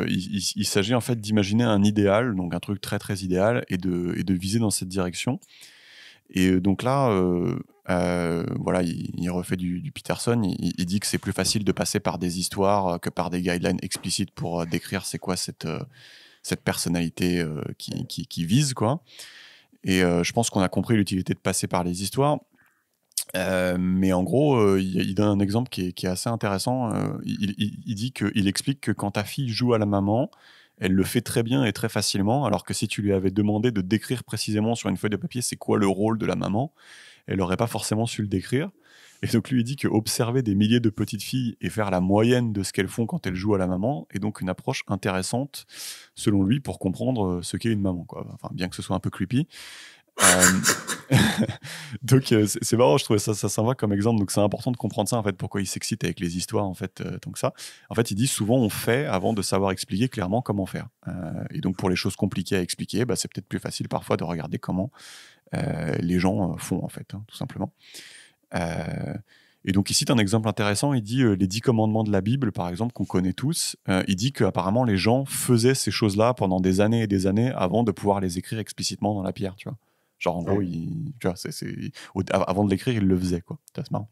Il s'agit en fait d'imaginer un idéal, donc un truc très très idéal, et de viser dans cette direction. Et donc là, voilà, il refait du Peterson. Il dit que c'est plus facile de passer par des histoires que par des guidelines explicites pour décrire c'est quoi cette personnalité qui vise, quoi. Et je pense qu'on a compris l'utilité de passer par les histoires. Mais en gros, il donne un exemple qui est assez intéressant. Il dit qu'il explique que quand ta fille joue à la maman, elle le fait très bien et très facilement, alors que si tu lui avais demandé de décrire précisément sur une feuille de papier c'est quoi le rôle de la maman, elle n'aurait pas forcément su le décrire. Et donc lui, il dit que observer des milliers de petites filles et faire la moyenne de ce qu'elles font quand elles jouent à la maman est donc une approche intéressante, selon lui, pour comprendre ce qu'est une maman, quoi. Enfin, bien que ce soit un peu creepy. Donc c'est marrant, je trouvais ça sympa comme exemple. Donc c'est important de comprendre ça en fait, pourquoi il s'excite avec les histoires en fait tant que ça. En fait, il dit souvent on fait avant de savoir expliquer clairement comment faire. Et donc pour les choses compliquées à expliquer, bah, c'est peut-être plus facile parfois de regarder comment les gens font en fait, hein, tout simplement. Et donc il cite un exemple intéressant. Il dit les 10 commandements de la Bible par exemple qu'on connaît tous. Il dit qu'apparemment les gens faisaient ces choses-là pendant des années et des années avant de pouvoir les écrire explicitement dans la pierre, tu vois. Genre, en gros, tu vois, avant de l'écrire, il le faisait, quoi. C'est marrant.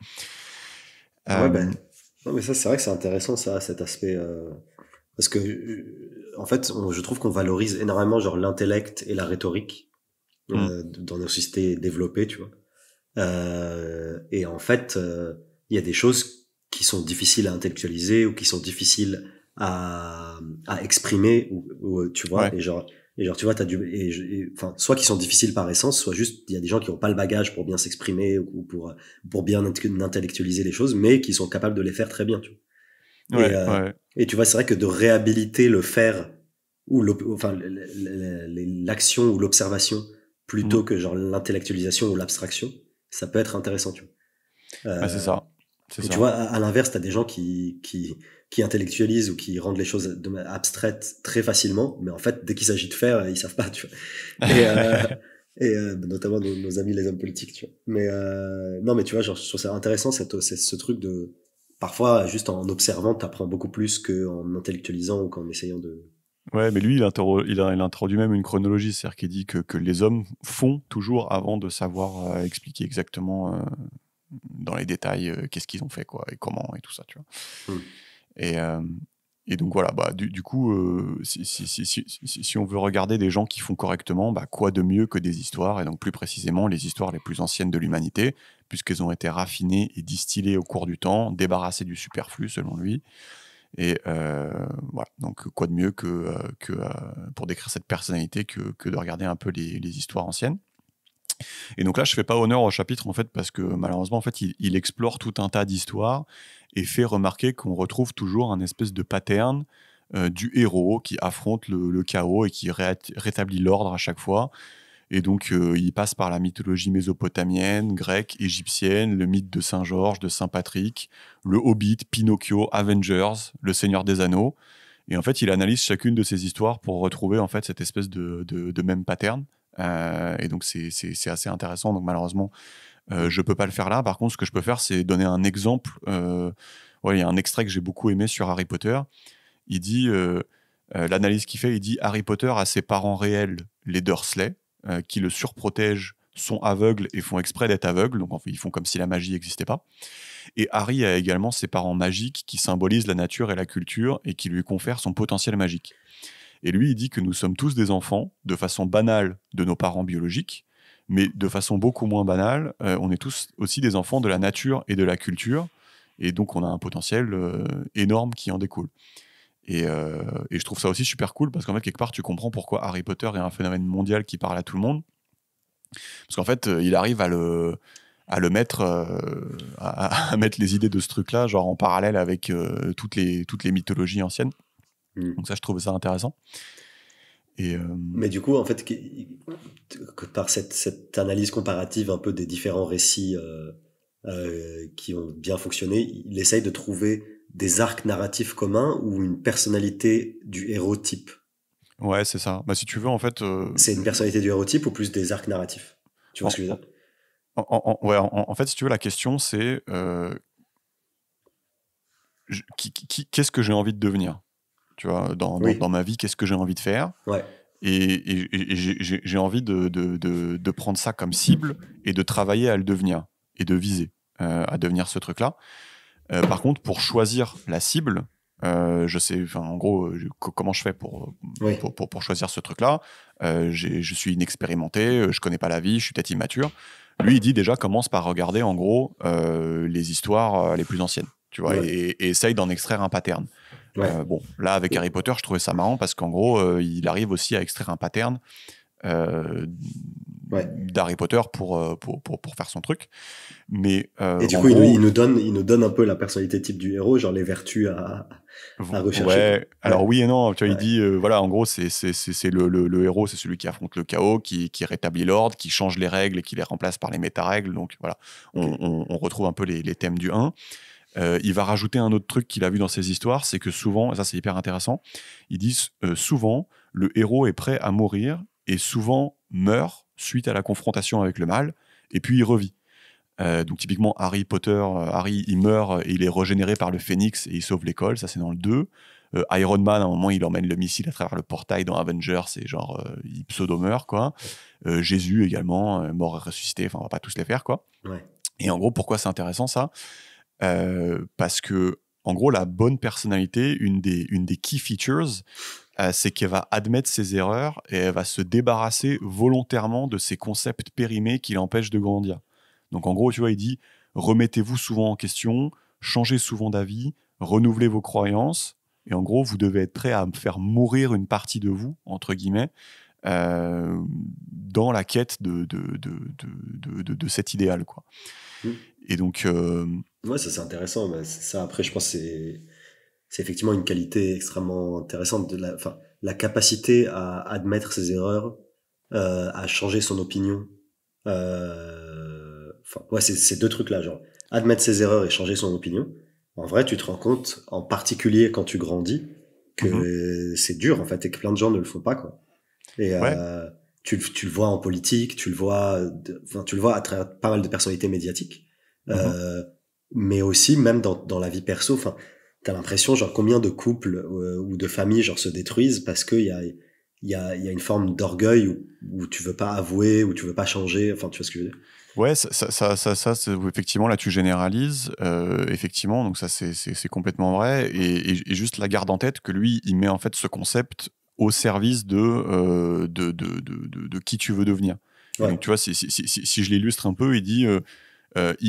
Ouais, ben, non, mais ça, c'est vrai que c'est intéressant, ça, cet aspect. Parce que, en fait, je trouve qu'on valorise énormément genre l'intellect et la rhétorique dans nos sociétés développées, tu vois. Et en fait, il y a des choses qui sont difficiles à intellectualiser ou qui sont difficiles à exprimer, ou tu vois, Ouais. et genre, tu vois, enfin, soit qui sont difficiles par essence, soit juste, il y a des gens qui ont pas le bagage pour bien s'exprimer ou pour bien intellectualiser les choses, mais qui sont capables de les faire très bien, tu vois. Ouais. Et tu vois, c'est vrai que de réhabiliter le faire, ou enfin, l'action ou l'observation, plutôt que genre l'intellectualisation ou l'abstraction, ça peut être intéressant, tu vois. Ouais, c'est ça. Et tu vois, à l'inverse, t'as des gens qui intellectualisent ou qui rendent les choses abstraites très facilement, mais en fait, dès qu'il s'agit de faire, ils savent pas, tu vois. Notamment nos amis les hommes politiques, tu vois. Mais non, mais tu vois, genre, je trouve ça intéressant ce truc de parfois juste en observant, t'apprends beaucoup plus qu'en intellectualisant ou qu'en essayant de. Ouais, mais lui, il introduit même une chronologie, c'est-à-dire qu'il dit que les hommes font toujours avant de savoir expliquer exactement dans les détails qu'est-ce qu'ils ont fait, quoi, et comment, et tout ça, tu vois. Et donc voilà, bah, du coup, si on veut regarder des gens qui font correctement, bah, quoi de mieux que des histoires, et donc plus précisément les histoires les plus anciennes de l'humanité, puisqu'elles ont été raffinées et distillées au cours du temps, débarrassées du superflu selon lui. Et voilà, donc quoi de mieux que pour décrire cette personnalité que de regarder un peu les histoires anciennes. Et donc là, je fais pas honneur au chapitre en fait parce que malheureusement en fait, il explore tout un tas d'histoires et fait remarquer qu'on retrouve toujours un espèce de pattern du héros qui affronte le chaos et qui rétablit l'ordre à chaque fois. Et donc il passe par la mythologie mésopotamienne, grecque, égyptienne, le mythe de Saint Georges, de Saint Patrick, le Hobbit, Pinocchio, Avengers, le Seigneur des Anneaux. Et en fait, il analyse chacune de ces histoires pour retrouver en fait cette espèce de même pattern. Et donc c'est assez intéressant. Donc malheureusement, je peux pas le faire là. Par contre, ce que je peux faire, c'est donner un exemple. Il y a un extrait que j'ai beaucoup aimé sur Harry Potter. Il dit l'analyse qu'il fait, il dit Harry Potter a ses parents réels, les Dursley, qui le surprotègent, sont aveugles et font exprès d'être aveugles. Donc en fait, ils font comme si la magie n'existait pas. Et Harry a également ses parents magiques qui symbolisent la nature et la culture et qui lui confèrent son potentiel magique. Et lui, il dit que nous sommes tous des enfants, de façon banale, de nos parents biologiques, mais de façon beaucoup moins banale, on est tous aussi des enfants de la nature et de la culture, et donc on a un potentiel énorme qui en découle. Et je trouve ça aussi super cool, parce qu'en fait, quelque part, tu comprends pourquoi Harry Potter est un phénomène mondial qui parle à tout le monde. Parce qu'en fait, il arrive à le mettre, à mettre les idées de ce truc-là, genre en parallèle avec toutes les mythologies anciennes. Donc ça, je trouve ça intéressant. Mais du coup, en fait, par cette analyse comparative un peu des différents récits qui ont bien fonctionné, il essaye de trouver des arcs narratifs communs ou une personnalité du héros type. Ouais, c'est ça. Bah, si tu veux, en fait... C'est une personnalité du héros type ou plus des arcs narratifs? Tu vois ce que je veux dire? Ouais, en fait, si tu veux, la question, c'est qu'est-ce que j'ai envie de devenir? Tu vois, dans Oui, ma vie, qu'est-ce que j'ai envie de faire? ouais, Et j'ai envie de prendre ça comme cible et de travailler à le devenir et de viser à devenir ce truc-là. Par contre, pour choisir la cible, je sais, enfin, en gros, comment je fais oui, pour choisir ce truc-là. Je suis inexpérimenté, je connais pas la vie, je suis peut-être immature. Lui, il dit déjà, commence par regarder en gros les histoires les plus anciennes, tu vois, ouais, et essaye d'en extraire un pattern. ouais, Bon, là, avec Harry Potter, je trouvais ça marrant parce qu'en gros, il arrive aussi à extraire un pattern euh, ouais. d'Harry Potter pour faire son truc. Mais Et du en coup, gros, il nous donne un peu la personnalité type du héros, genre les vertus à rechercher, quoi. ouais, alors Ouais, oui et non, tu vois, il ouais, dit, voilà, en gros, c'est le héros, c'est celui qui affronte le chaos, qui rétablit l'ordre, qui change les règles et qui les remplace par les méta-règles. Donc voilà, ok. on retrouve un peu les thèmes du 1. Il va rajouter un autre truc qu'il a vu dans ses histoires, c'est que souvent, et ça c'est hyper intéressant, il dit souvent, le héros est prêt à mourir et souvent meurt suite à la confrontation avec le mal, et puis il revit. Donc typiquement Harry Potter, Harry il meurt et il est régénéré par le Phénix et il sauve l'école, ça c'est dans le 2. Iron Man, à un moment il emmène le missile à travers le portail dans Avengers et genre il pseudo-meurt quoi. Jésus également, mort et ressuscité, enfin on va pas tous les faire quoi. Ouais, Et en gros pourquoi c'est intéressant ça? Parce que en gros la bonne personnalité, une des key features, c'est qu'elle va admettre ses erreurs et elle va se débarrasser volontairement de ces concepts périmés qui l'empêchent de grandir. Donc en gros, tu vois, il dit remettez-vous souvent en question, changez souvent d'avis, renouvelez vos croyances. Et en gros, vous devez être prêt à faire mourir une partie de vous, entre guillemets, dans la quête de cet idéal, quoi. hmm. Et donc, Ouais, ça c'est intéressant. Mais ça, après, je pense que c'est effectivement une qualité extrêmement intéressante de enfin, la capacité à admettre ses erreurs, à changer son opinion. Enfin, ouais, c'est ces deux trucs-là, genre admettre ses erreurs et changer son opinion. En vrai, tu te rends compte, en particulier quand tu grandis, mhm, que c'est dur en fait et que plein de gens ne le font pas, quoi. Et ouais, tu le vois en politique, tu le vois, enfin, tu le vois à travers pas mal de personnalités médiatiques, mhm. euh, mais aussi même dans la vie perso. Enfin, t'as l'impression genre combien de couples ou de familles genre se détruisent parce qu'il y a une forme d'orgueil où tu veux pas avouer, où tu veux pas changer. Enfin, tu vois ce que je veux dire? Ouais, effectivement, là, tu généralises, effectivement, donc ça, c'est complètement vrai, et juste la garde en tête que lui, il met en fait ce concept au service de qui tu veux devenir. Et Ouais, donc, tu vois, si je l'illustre un peu, il dit,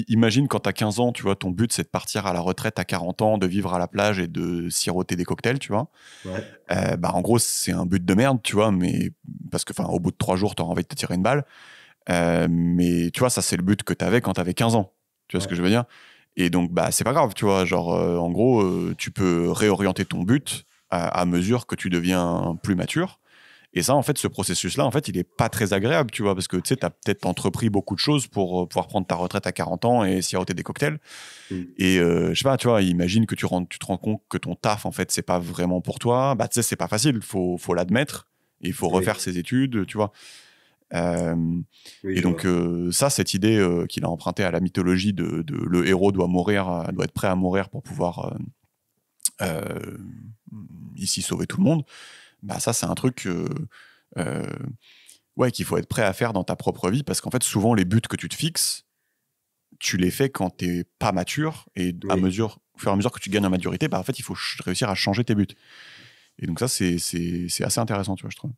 imagine quand tu as 15 ans, tu vois, ton but, c'est de partir à la retraite à 40 ans, de vivre à la plage et de siroter des cocktails, tu vois. ouais, Bah, en gros, c'est un but de merde, tu vois, mais parce que, enfin, au bout de 3 jours, tu as envie de te tirer une balle. Mais tu vois, ça, c'est le but que tu avais quand tu avais 15 ans. Tu vois ce ouais. que je veux dire? Et donc, bah, c'est pas grave, tu vois. Genre, en gros, tu peux réorienter ton but à mesure que tu deviens plus mature. Et ça, en fait, ce processus-là, en fait, il est pas très agréable, tu vois, parce que tu sais, tu as peut-être entrepris beaucoup de choses pour pouvoir prendre ta retraite à 40 ans et siroter des cocktails. Mm. Et je sais pas, tu vois, imagine que tu te rends compte que ton taf, en fait, c'est pas vraiment pour toi. Bah, tu sais, c'est pas facile, faut l'admettre. Il faut refaire Oui, ses études, tu vois. Euh, oui, et je donc, vois. ça, cette idée qu'il a empruntée à la mythologie de le héros doit mourir, doit être prêt à mourir pour pouvoir euh, ici sauver tout le monde, bah, ça, c'est un truc euh, ouais, qu'il faut être prêt à faire dans ta propre vie parce qu'en fait, souvent, les buts que tu te fixes, tu les fais quand t'es pas mature et Oui. au fur et à mesure que tu gagnes en maturité, bah, en fait, il faut réussir à changer tes buts. Et donc, ça, c'est assez intéressant, tu vois, je trouve.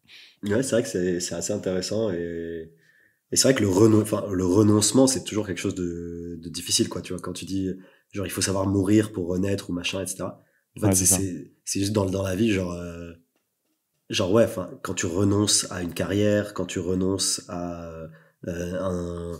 Ouais, c'est vrai que c'est assez intéressant et c'est vrai que enfin, le renoncement, c'est toujours quelque chose de difficile, quoi. Tu vois, quand tu dis, genre, il faut savoir mourir pour renaître ou machin, etc. En fait, Ouais, c'est ça. c'est juste dans la vie, genre, ouais, enfin, quand tu renonces à une carrière, quand tu renonces à un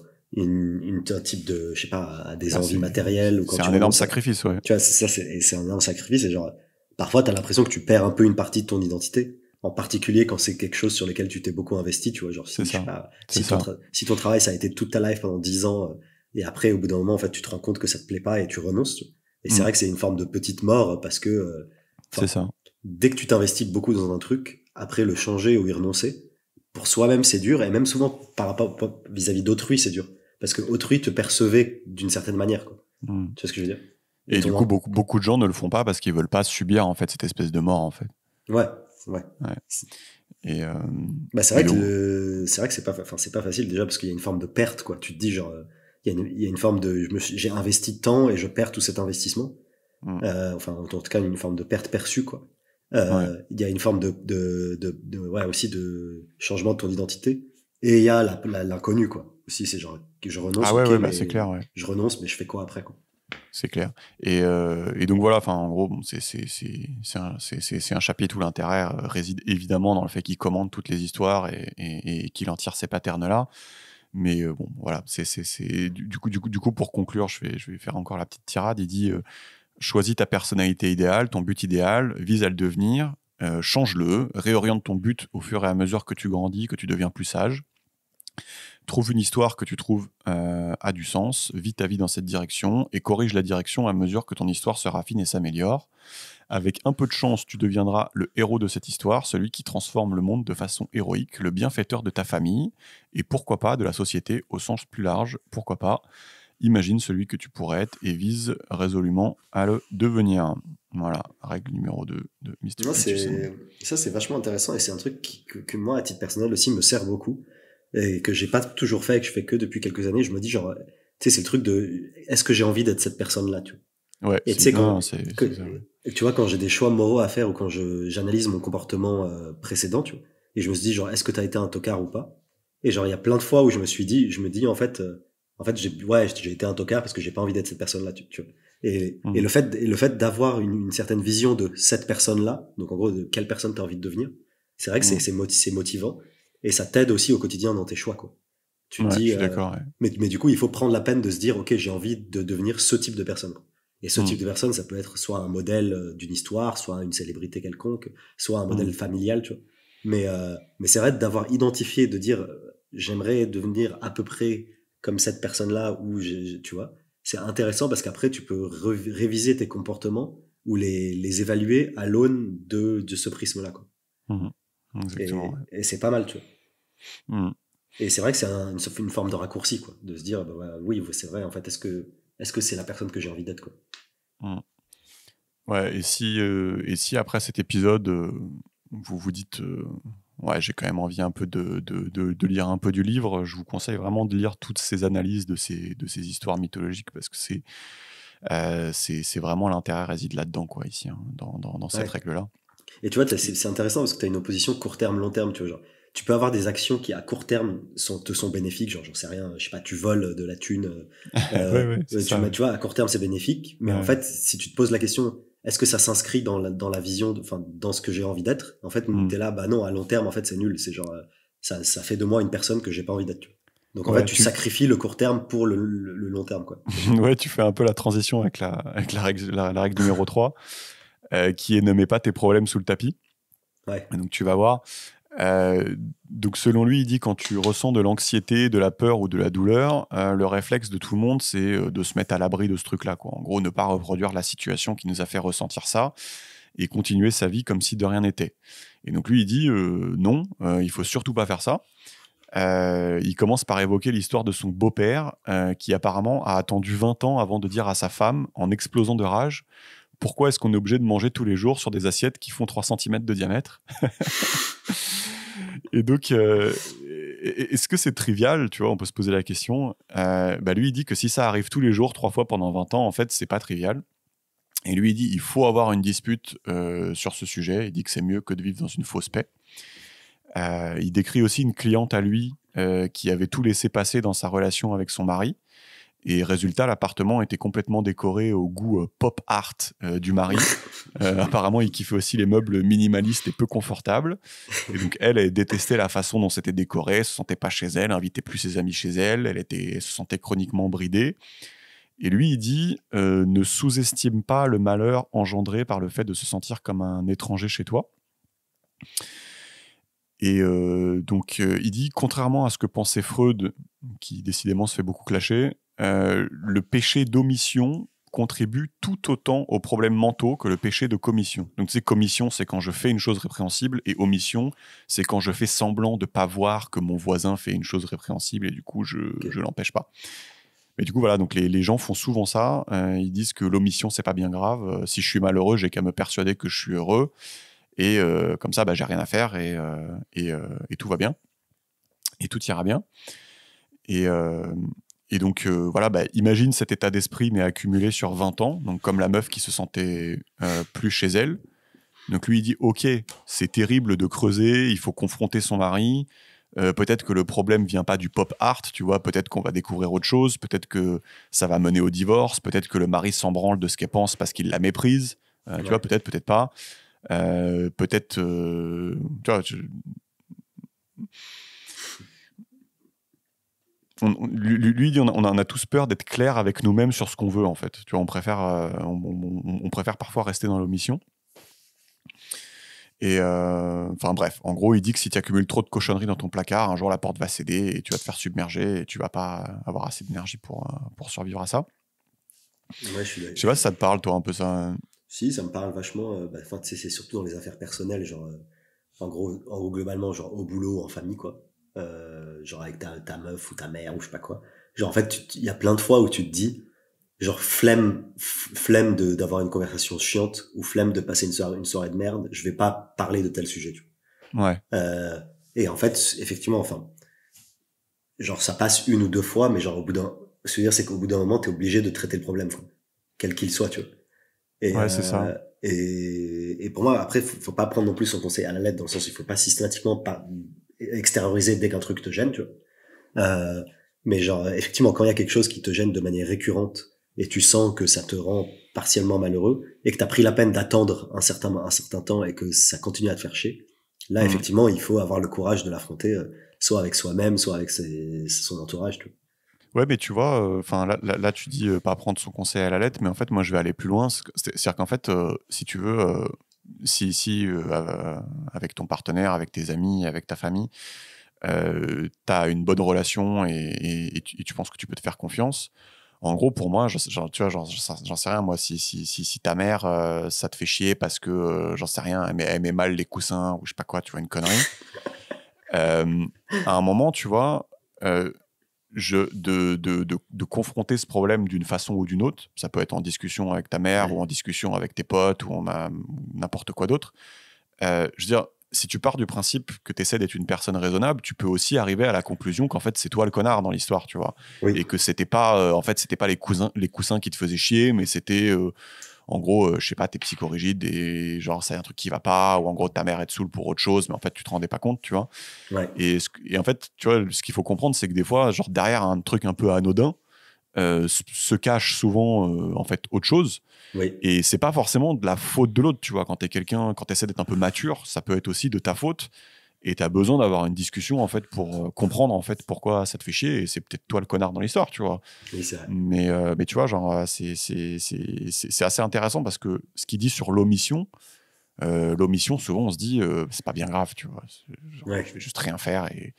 type de, je sais pas, à des Bah, envies matérielles ou quand c'est tu un énorme renonces à, sacrifice, ouais. tu vois, c'est un énorme sacrifice et genre, parfois, t'as l'impression que tu perds un peu une partie de ton identité. En particulier quand c'est quelque chose sur lequel tu t'es beaucoup investi, tu vois, genre C'est si, je sais ça. pas, C'est ça. si ton travail ça a été toute ta life pendant 10 ans, et après, au bout d'un moment, en fait, tu te rends compte que ça te plaît pas et tu renonces. Tu vois. Et c'est Mm, vrai que c'est une forme de petite mort parce que, c'est enfin, ça. dès que tu t'investis beaucoup dans un truc, après le changer ou y renoncer, pour soi-même c'est dur et même souvent par rapport vis-à-vis d'autrui c'est dur parce que autrui te percevait d'une certaine manière, quoi. Mm. Tu vois ce que je veux dire? Et du coup, beaucoup de gens ne le font pas parce qu'ils veulent pas subir en fait cette espèce de mort en fait. Ouais. Et bah c'est vrai que c'est pas, enfin c'est pas facile déjà parce qu'il y a une forme de perte, quoi. Tu te dis genre, il y a une forme de, j'ai investi de temps et je perds tout cet investissement. Enfin en tout cas une forme de perte perçue, quoi. Il y a une forme ouais, aussi de changement de ton identité, et il y a l'inconnu, quoi. Aussi, c'est genre que je renonce. Ah ouais, okay, ouais, bah c'est clair, ouais. Je renonce, mais je fais quoi après, quoi. C'est clair. Et donc voilà, enfin en gros, bon, c'est un chapitre où l'intérêt réside évidemment dans le fait qu'il commande toutes les histoires et qu'il en tire ces patterns-là. Mais bon, voilà, du coup, pour conclure, je vais faire encore la petite tirade. Il dit choisis ta personnalité idéale, ton but idéal, vise à le devenir, change-le, réoriente ton but au fur et à mesure que tu grandis, que tu deviens plus sage. Trouve une histoire que tu trouves a du sens, vis ta vie dans cette direction et corrige la direction à mesure que ton histoire se raffine et s'améliore. Avec un peu de chance, tu deviendras le héros de cette histoire, celui qui transforme le monde de façon héroïque, le bienfaiteur de ta famille et pourquoi pas de la société au sens plus large, pourquoi pas. Imagine celui que tu pourrais être et vise résolument à le devenir. Voilà, règle numéro 2 de Mystic Magician. Ça, c'est vachement intéressant et c'est un truc que moi, à titre personnel aussi, me sert beaucoup et que j'ai pas toujours fait et que je fais que depuis quelques années. Je me dis genre, tu sais, c'est le truc de, est-ce que j'ai envie d'être cette personne-là, tu vois? Ouais, et tu sais, tu vois, quand j'ai des choix moraux à faire ou quand j'analyse mon comportement précédent, tu vois, et je me suis dit genre, est-ce que t'as été un tocard ou pas? Et genre, il y a plein de fois où je me dis en fait, j'ai été un tocard parce que j'ai pas envie d'être cette personne-là, tu vois. Et le fait d'avoir une certaine vision de cette personne-là, donc en gros de quelle personne t'as envie de devenir, c'est vrai que c'est motivant et ça t'aide aussi au quotidien dans tes choix, quoi. Tu te dis, je suis d'accord, ouais. mais du coup, il faut prendre la peine de se dire, ok, j'ai envie de devenir ce type de personne. Et ce type de personne, ça peut être soit un modèle d'une histoire, soit une célébrité quelconque, soit un modèle familial, tu vois. Mais c'est vrai d'avoir identifié, de dire, j'aimerais devenir à peu près comme cette personne-là, ou tu vois. C'est intéressant parce qu'après, tu peux réviser tes comportements ou les évaluer à l'aune de ce prisme-là, quoi. Exactement, et c'est pas mal, tu vois. Mm. Et c'est vrai que c'est une forme de raccourci, quoi, de se dire, bah, oui, c'est vrai, en fait, est-ce que c'est la personne que j'ai envie d'être, quoi. Ouais, et si après cet épisode, vous vous dites, ouais, j'ai quand même envie un peu de lire un peu du livre, je vous conseille vraiment de lire toutes ces analyses de ces histoires mythologiques parce que c'est vraiment l'intérêt réside là-dedans, quoi, ici, hein, dans cette règle-là. Et tu vois, c'est intéressant parce que tu as une opposition court terme, long terme, tu vois, genre. Tu peux avoir des actions qui, à court terme, te sont bénéfiques, genre, j'en sais rien, je sais pas, tu voles de la thune. Tu vois, à court terme, c'est bénéfique. Mais en fait, si tu te poses la question, est-ce que ça s'inscrit dans la vision, enfin, dans ce que j'ai envie d'être? En fait, t'es là, bah non, à long terme, en fait, c'est nul. C'est genre, ça fait de moi une personne que j'ai pas envie d'être. Donc, en fait, tu sacrifies le court terme pour le long terme, quoi. Ouais, tu fais un peu la transition avec la règle numéro 3, qui est ne mets pas tes problèmes sous le tapis. Ouais. Et donc, tu vas voir. Donc selon lui, il dit quand tu ressens de l'anxiété, de la peur ou de la douleur, le réflexe de tout le monde, c'est de se mettre à l'abri de ce truc-là, quoi. En gros, ne pas reproduire la situation qui nous a fait ressentir ça et continuer sa vie comme si de rien n'était. Et donc lui, il dit non, il faut surtout pas faire ça. Il commence par évoquer l'histoire de son beau-père qui apparemment a attendu 20 ans avant de dire à sa femme, en explosant de rage, pourquoi est-ce qu'on est obligé de manger tous les jours sur des assiettes qui font 3 cm de diamètre? Et donc, est-ce que c'est trivial? Tu vois, on peut se poser la question. Lui, il dit que si ça arrive tous les jours, 3 fois pendant 20 ans, en fait, c'est pas trivial. Et lui, il dit il faut avoir une dispute sur ce sujet. Il dit que c'est mieux que de vivre dans une fausse paix. Il décrit aussi une cliente à lui qui avait tout laissé passer dans sa relation avec son mari. Et résultat, l'appartement était complètement décoré au goût pop art du mari. Apparemment, il kiffait aussi les meubles minimalistes et peu confortables. Et donc, elle détestait la façon dont c'était décoré. Elle se sentait pas chez elle, invitait plus ses amis chez elle. Elle se sentait chroniquement bridée. Et lui, il dit ne sous-estime pas le malheur engendré par le fait de se sentir comme un étranger chez toi. Et donc, il dit, contrairement à ce que pensait Freud, qui décidément se fait beaucoup clasher, le péché d'omission contribue tout autant aux problèmes mentaux que le péché de commission. Donc, tu sais, commission, c'est quand je fais une chose répréhensible, et omission, c'est quand je fais semblant de ne pas voir que mon voisin fait une chose répréhensible, et du coup, je l'empêche pas. Mais du coup, voilà, donc les gens font souvent ça. Ils disent que l'omission, c'est pas bien grave. Si je suis malheureux, j'ai qu'à me persuader que je suis heureux. Et comme ça, j'ai rien à faire et tout va bien. Et tout ira bien. Et donc, voilà, imagine cet état d'esprit, mais accumulé sur 20 ans. Donc, comme la meuf qui se sentait plus chez elle. Donc, lui, il dit, OK, c'est terrible de creuser, il faut confronter son mari. Peut-être que le problème vient pas du pop art, tu vois. Peut-être qu'on va découvrir autre chose. Peut-être que ça va mener au divorce. Peut-être que le mari s'en branle de ce qu'elle pense parce qu'il la méprise. Tu vois, peut-être pas. Peut-être... tu vois, lui dit, on en a tous peur d'être clair avec nous-mêmes sur ce qu'on veut, en fait. Tu vois, on préfère parfois rester dans l'omission. Et enfin bref, en gros, il dit que si tu accumules trop de cochonneries dans ton placard, un jour la porte va céder et tu vas te faire submerger et tu vas pas avoir assez d'énergie pour survivre à ça. Ouais, je sais pas si ça te parle, toi, un peu ça. Si, ça me parle vachement. C'est surtout dans les affaires personnelles, genre, en gros, globalement, genre au boulot, en famille, quoi. Genre avec ta meuf ou ta mère ou je sais pas quoi. Genre, en fait, il y a plein de fois où tu te dis, genre flemme d'avoir une conversation chiante ou flemme de passer une soirée de merde, je vais pas parler de tel sujet, tu vois. Ouais. Et en fait, effectivement, enfin, genre ça passe une ou deux fois, mais genre ce que je veux dire, c'est qu'au bout d'un moment, t'es obligé de traiter le problème, quoi, quel qu'il soit, tu vois. Et, ouais, c'est ça. Et pour moi, après, faut pas prendre non plus son conseil à la lettre, dans le sens où il faut pas systématiquement extérioriser dès qu'un truc te gêne, tu vois. Mais genre, effectivement, quand il y a quelque chose qui te gêne de manière récurrente, et tu sens que ça te rend partiellement malheureux, et que t'as pris la peine d'attendre un certain temps, et que ça continue à te faire chier, là, effectivement, il faut avoir le courage de l'affronter, soit avec soi-même, soit avec son entourage, tu vois. Ouais, mais tu vois, là, tu dis pas prendre son conseil à la lettre, mais en fait, moi, je vais aller plus loin. C'est-à-dire qu'en fait, si tu veux, avec ton partenaire, avec tes amis, avec ta famille, t'as une bonne relation et tu penses que tu peux te faire confiance. En gros, pour moi, tu vois, j'en sais rien, moi, si ta mère, ça te fait chier parce que, j'en sais rien, elle met mal les coussins ou je sais pas quoi, tu vois, une connerie. À un moment, tu vois, de confronter ce problème d'une façon ou d'une autre, ça peut être en discussion avec ta mère ou en discussion avec tes potes ou n'importe quoi d'autre. Je veux dire, si tu pars du principe que tu essaies d'être une personne raisonnable, tu peux aussi arriver à la conclusion qu'en fait c'est toi le connard dans l'histoire, tu vois. Oui. Et que c'était pas les coussins qui te faisaient chier, mais c'était en gros, je sais pas, t'es psychorigide et genre c'est un truc qui va pas, ou en gros ta mère est te saoule pour autre chose, mais en fait tu te rendais pas compte, tu vois. Ouais. Et en fait, tu vois, ce qu'il faut comprendre, c'est que des fois, genre derrière un truc un peu anodin, se cache souvent en fait autre chose. Oui. Et c'est pas forcément de la faute de l'autre, tu vois. Quand t'essaies d'être un peu mature, ça peut être aussi de ta faute. Et t'as besoin d'avoir une discussion en fait pour comprendre en fait pourquoi ça te fait chier. Et c'est peut-être toi le connard dans l'histoire, tu vois. Oui, c'est vrai. Mais tu vois, genre c'est assez intéressant parce que ce qu'il dit sur l'omission, souvent on se dit c'est pas bien grave, tu vois. Genre, je vais juste rien faire et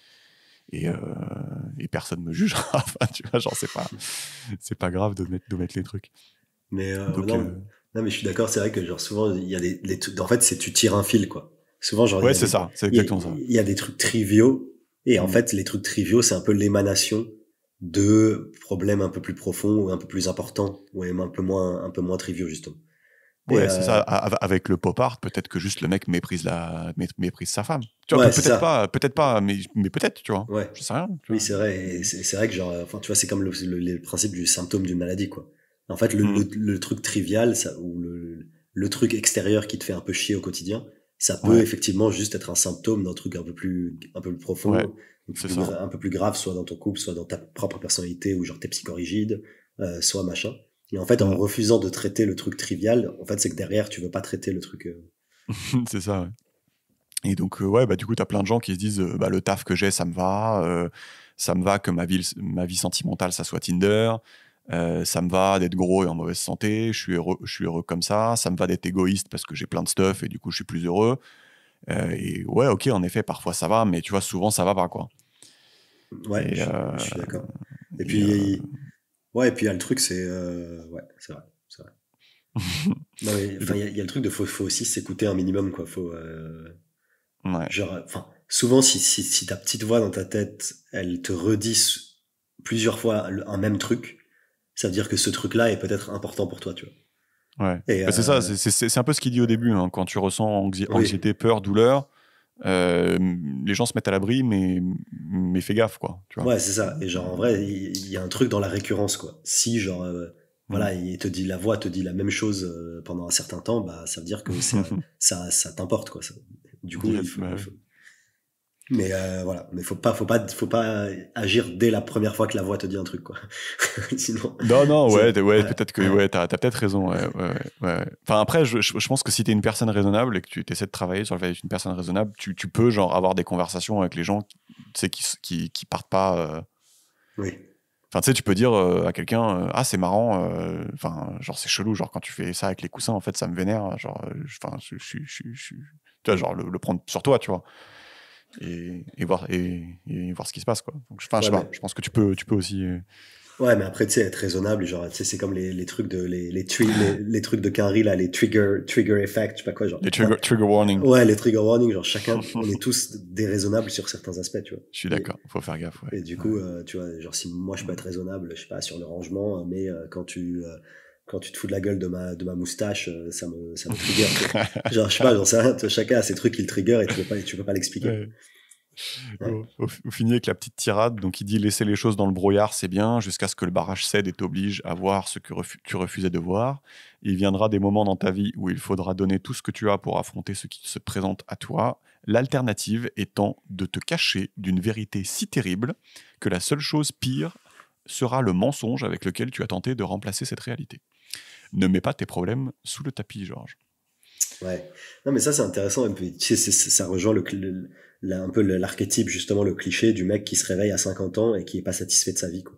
personne me jugera. Enfin, tu vois, genre c'est pas grave de mettre les trucs. Mais non, mais je suis d'accord, c'est vrai que genre souvent il y a des trucs, en fait c'est tu tires un fil, quoi. Souvent genre ouais, c'est ça, c'est exactement ça. Il y a des trucs triviaux et en fait les trucs triviaux c'est un peu l'émanation de problèmes un peu plus profonds ou un peu plus importants ou même un peu moins triviaux, justement. Ouais, c'est ça. Avec le pop art, peut-être que juste le mec méprise sa femme. Tu vois, Ouais, peut-être pas, mais peut-être, tu vois. Ouais. Je sais rien. Oui, c'est vrai. Et c'est vrai que genre, enfin, tu vois, c'est comme le principe du symptôme d'une maladie, quoi. En fait, le truc trivial, ou le truc extérieur qui te fait un peu chier au quotidien, ça peut effectivement juste être un symptôme d'un truc un peu plus profond, un peu plus grave, soit dans ton couple, soit dans ta propre personnalité, ou genre t'es psychorigide, soit machin. Et en fait, en refusant de traiter le truc trivial, en fait, c'est que derrière, tu veux pas traiter le truc. C'est ça, ouais. Et donc, du coup, t'as plein de gens qui se disent le taf que j'ai, ça me va que ma vie sentimentale, ça soit Tinder, ça me va d'être gros et en mauvaise santé, je suis heureux comme ça me va d'être égoïste parce que j'ai plein de stuff et du coup, je suis plus heureux. Et ouais, ok, en effet, parfois ça va, mais tu vois, souvent ça va pas, quoi. Ouais, je suis d'accord. Et puis, ouais, et puis il y a le truc, c'est vrai. c'est vrai. Non, mais il y a le truc de faut aussi s'écouter un minimum, quoi. Faut, Ouais. genre, enfin, souvent, si ta petite voix dans ta tête, elle te redit plusieurs fois un même truc, ça veut dire que ce truc-là est peut-être important pour toi, tu vois. Ouais. Et, C'est ça, c'est un peu ce qu'il dit au début, hein, quand tu ressens anxiété, oui, peur, douleur, les gens se mettent à l'abri, mais fais gaffe, quoi. Tu vois. ouais, c'est ça. Et genre, en vrai, il y a un truc dans la récurrence, quoi. Si, genre, voilà, la voix te dit la même chose pendant un certain temps, bah, ça veut dire que ça t'importe, quoi. Du coup, Yes, bah il ouais. faut. Mais voilà, mais faut pas agir dès la première fois que la voix te dit un truc, quoi. Sinon, Non, ouais, ouais, peut-être que ouais, t'as peut-être raison. Ouais. Enfin, après, je pense que si t'es une personne raisonnable et que tu essaies de travailler sur le fait d'être une personne raisonnable, tu peux genre avoir des conversations avec les gens, tu sais, qui partent pas. oui, Enfin, tu sais, tu peux dire à quelqu'un, ah, c'est marrant. Enfin, genre, c'est chelou. Genre, quand tu fais ça avec les coussins, en fait, ça me vénère. Genre, enfin, tu vois, genre le prendre sur toi, tu vois, et voir ce qui se passe, quoi. Donc, enfin, je sais ouais, pas. Je pense que tu peux aussi. ouais, mais après, tu sais, être raisonnable, genre, tu sais, c'est comme les trucs les trucs de Quinry, là, les trigger effect, je sais pas quoi, genre. Les trigger warning. Ouais, les trigger warnings, genre, chacun, on est tous déraisonnables sur certains aspects, tu vois. Je suis d'accord, faut faire gaffe, ouais. Et du coup, tu vois, genre, si moi je peux être raisonnable, je sais pas, sur le rangement, mais quand tu te fous de la gueule de ma moustache, ça me trigger, tu vois. Genre, je sais pas, j'en sais rien, tu vois, chacun a ses trucs qui le trigger et tu peux pas l'expliquer, quoi. Ouais. Ouais. On finit avec la petite tirade. Donc, il dit laisser les choses dans le brouillard, c'est bien, jusqu'à ce que le barrage cède et t'oblige à voir ce que tu refusais de voir. Il viendra des moments dans ta vie où il faudra donner tout ce que tu as pour affronter ce qui se présente à toi. L'alternative étant de te cacher d'une vérité si terrible que la seule chose pire sera le mensonge avec lequel tu as tenté de remplacer cette réalité. Ne mets pas tes problèmes sous le tapis, Georges. Ouais. Non, mais ça, c'est intéressant. Et puis, tu sais, ça rejoint un peu l'archétype, justement, le cliché du mec qui se réveille à 50 ans et qui est pas satisfait de sa vie, quoi.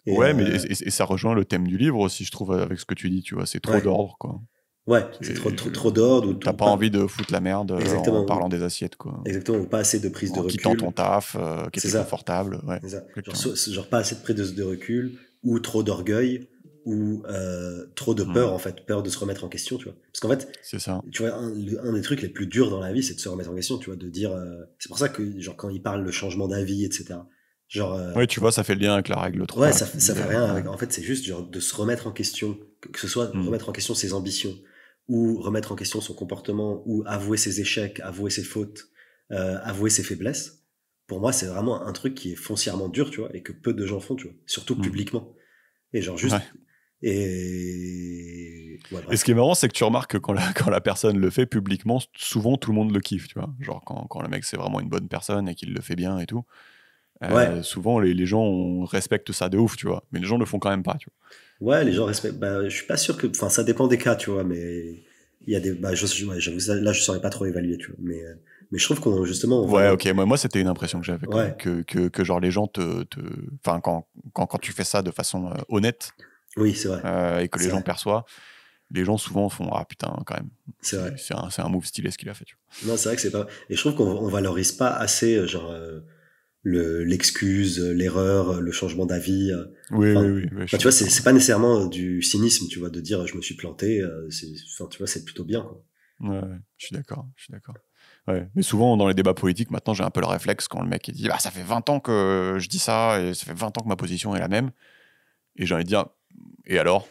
Et, Ouais, mais et ça rejoint le thème du livre aussi, je trouve, avec ce que tu dis, tu vois. C'est trop ouais. d'ordre, quoi. Ouais, c'est C'est- trop d'ordre T'as ou pas pas. envie de foutre la merde en Exactement. parlant des assiettes, quoi. Exactement. Ou pas assez de prise de En quittant ton recul. taf, qui C'est était ça. confortable. Ouais, C'est ça. Genre, exactement. genre pas assez de prise de recul ou trop d'orgueil ou trop de Hmm, peur, en fait. Peur de se remettre en question, tu vois. Parce qu'en fait, c'est ça. tu vois, un des trucs les plus durs dans la vie, c'est de se remettre en question, tu vois, de dire. C'est pour ça que, genre, quand il parle de changement d'avis, etc. Genre, Ouais, tu vois, ça fait le lien avec la règle 3, ouais, là, que tu ça fait disais. rien Ouais. avec. En fait, c'est juste genre de se remettre en question, que ce soit Hmm, remettre en question ses ambitions ou remettre en question son comportement ou avouer ses échecs, avouer ses fautes, avouer ses faiblesses. Pour moi, c'est vraiment un truc qui est foncièrement dur, tu vois, et que peu de gens font, tu vois, surtout hmm. publiquement. Et genre Ouais. juste ouais, Et ce bref. qui est marrant, c'est que tu remarques que quand la personne le fait publiquement, souvent tout le monde le kiffe, tu vois. Genre quand le mec c'est vraiment une bonne personne et qu'il le fait bien et tout, Ouais, souvent les gens respectent ça de ouf, tu vois. Mais les gens le font quand même pas, tu ouais, les gens respectent. Bah, je suis pas sûr que, enfin, ça dépend des cas, tu vois, mais il y a des, bah, ouais, j'avoue, là, je saurais pas trop évaluer, tu vois, mais je trouve qu'on justement, on vois. Ouais, valorise. ok, moi c'était une impression que j'avais quand même, Ouais, que genre les gens enfin quand tu fais ça de façon honnête oui, c'est vrai, et que les c'est gens vrai, perçoivent, les gens souvent font ah putain quand même, c'est vrai. c'est un move stylé ce qu'il a fait, tu Non, c'est vrai que c'est pas. Et je trouve qu'on valorise pas assez, genre, l'excuse, l'erreur, le changement d'avis. vois. Oui, Enfin, oui, je enfin, tu suis vois, d'accord. c'est pas nécessairement du cynisme, tu vois, de dire je me suis planté. Enfin, tu vois, c'est plutôt bien, quoi. Ouais, je suis d'accord, je suis d'accord. Ouais. Mais souvent, dans les débats politiques, maintenant, j'ai un peu le réflexe quand le mec il dit bah, ça fait 20 ans que je dis ça et ça fait 20 ans que ma position est la même. Et j'ai envie de dire et alors?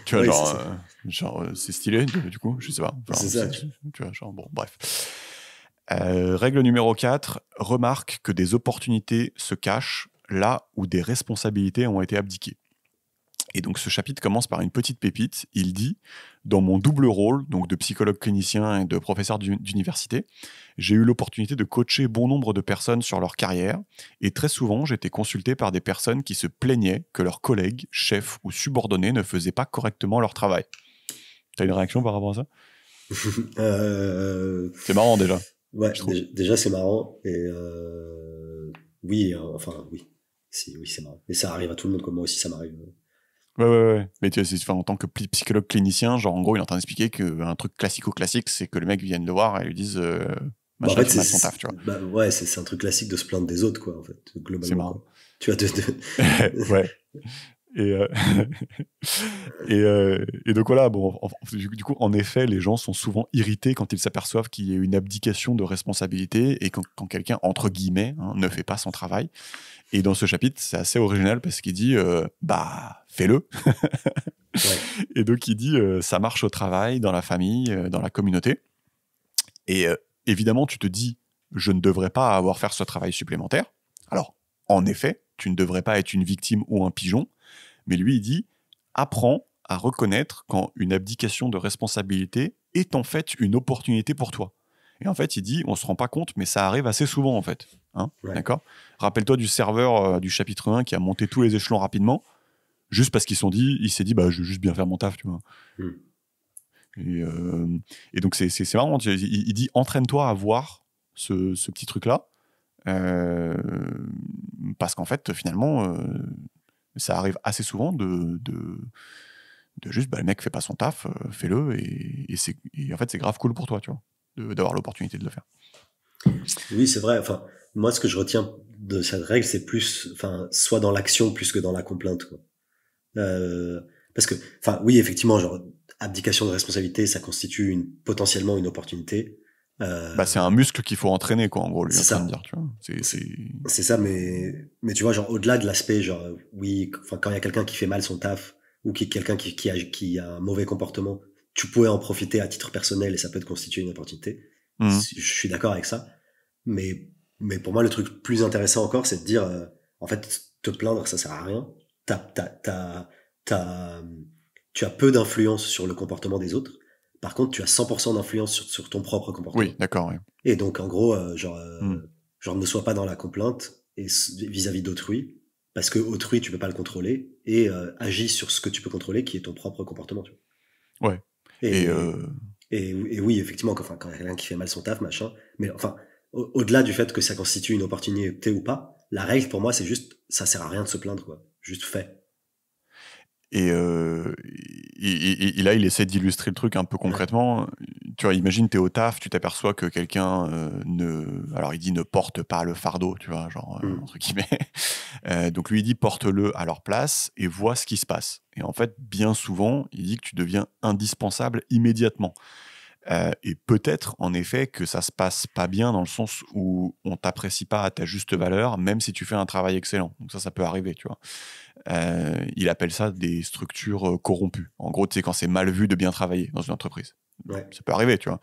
Tu vois, Oui, c'est ça. c'est stylé, du coup, je sais pas. C'est Enfin, ça. tu vois, genre, bon, bref. Règle numéro 4, remarque que des opportunités se cachent là où des responsabilités ont été abdiquées. Et donc ce chapitre commence par une petite pépite. Il dit « Dans mon double rôle, donc de psychologue clinicien et de professeur d'université, j'ai eu l'opportunité de coacher bon nombre de personnes sur leur carrière et très souvent j'étais consulté par des personnes qui se plaignaient que leurs collègues, chefs ou subordonnés ne faisaient pas correctement leur travail. » T'as une réaction par rapport à ça? Euh, C'est marrant déjà, ouais, je trouve. déjà c'est marrant et oui, enfin oui, si, oui c'est marrant. Et ça arrive à tout le monde, comme moi aussi ça m'arrive. Ouais. Mais tu sais, enfin, en tant que psychologue clinicien, genre en gros, il est en train d'expliquer qu'un truc classico-classique, c'est que le mec vienne le voir et lui dise Bah en machin, il fait fait mal son taf, tu vois. bah ouais, c'est un truc classique de se plaindre des autres, quoi, en fait, C'est globalement, marrant. quoi. Tu vois, Ouais. Et, et donc voilà, bon, du coup, en effet, les gens sont souvent irrités quand ils s'aperçoivent qu'il y a une abdication de responsabilité et quand quelqu'un, entre guillemets, hein, ne fait pas son travail. Et dans ce chapitre, c'est assez original parce qu'il dit bah, fais-le. Ouais. Et donc, il dit ça marche au travail, dans la famille, dans la communauté. Et évidemment, tu te dis je ne devrais pas avoir à faire ce travail supplémentaire. Alors, en effet, tu ne devrais pas être une victime ou un pigeon. Mais lui, il dit apprends à reconnaître quand une abdication de responsabilité est en fait une opportunité pour toi. Et en fait, il dit on se rend pas compte, mais ça arrive assez souvent en fait. Hein, Ouais. d'accord ? Rappelle-toi du serveur du chapitre 1 qui a monté tous les échelons rapidement, juste parce il s'est dit bah, je vais juste bien faire mon taf, tu vois. Mm. Et donc, c'est marrant. Il dit entraîne-toi à voir ce petit truc-là. Parce qu'en fait, finalement, ça arrive assez souvent de juste, bah, le mec fait pas son taf, fais-le, et en fait, c'est grave cool pour toi, tu vois, d'avoir l'opportunité de le faire. Oui, c'est vrai. Enfin, moi, ce que je retiens de cette règle, c'est plus, enfin, soit dans l'action plus que dans la complainte, quoi. Parce que, enfin, oui, effectivement, genre, abdication de responsabilité, ça constitue potentiellement une opportunité. Bah, c'est un muscle qu'il faut entraîner, quoi, en gros, lui est en C'est train de ça. dire, tu vois. C'est ça, mais tu vois, genre, au-delà de l'aspect, genre, oui, enfin, quand il y a quelqu'un qui fait mal son taf, ou quelqu'un qui a un mauvais comportement, tu pourrais en profiter à titre personnel et ça peut te constituer une opportunité. Je suis d'accord avec ça. Mais pour moi, le truc plus intéressant encore, c'est de dire, en fait, te plaindre, ça sert à rien. T'as, tu as peu d'influence sur le comportement des autres. Par contre, tu as 100% d'influence sur ton propre comportement. Oui, d'accord, oui. Et donc, en gros, genre, ne sois pas dans la complainte et vis-à-vis d'autrui, parce que autrui, tu peux pas le contrôler, et agis sur ce que tu peux contrôler, qui est ton propre comportement. Tu vois. Ouais. Et oui, effectivement, quand il y a quelqu'un qui fait mal son taf, machin, mais enfin, au-delà du fait que ça constitue une opportunité ou pas, la règle pour moi, c'est juste, ça sert à rien de se plaindre, quoi. Juste fais. Et là, il essaie d'illustrer le truc un peu concrètement. Tu vois, imagine, t'es au taf, tu t'aperçois que quelqu'un alors il dit ne porte pas le fardeau, tu vois, genre, entre guillemets. Donc lui, il dit porte-le à leur place et vois ce qui se passe. Et en fait, bien souvent, il dit que tu deviens indispensable immédiatement. Et peut-être, en effet, que ça se passe pas bien dans le sens où on t'apprécie pas à ta juste valeur, même si tu fais un travail excellent. Donc ça peut arriver, tu vois. Il appelle ça des structures corrompues. En gros, tu sais, quand c'est mal vu de bien travailler dans une entreprise. Ouais. Ça peut arriver, tu vois.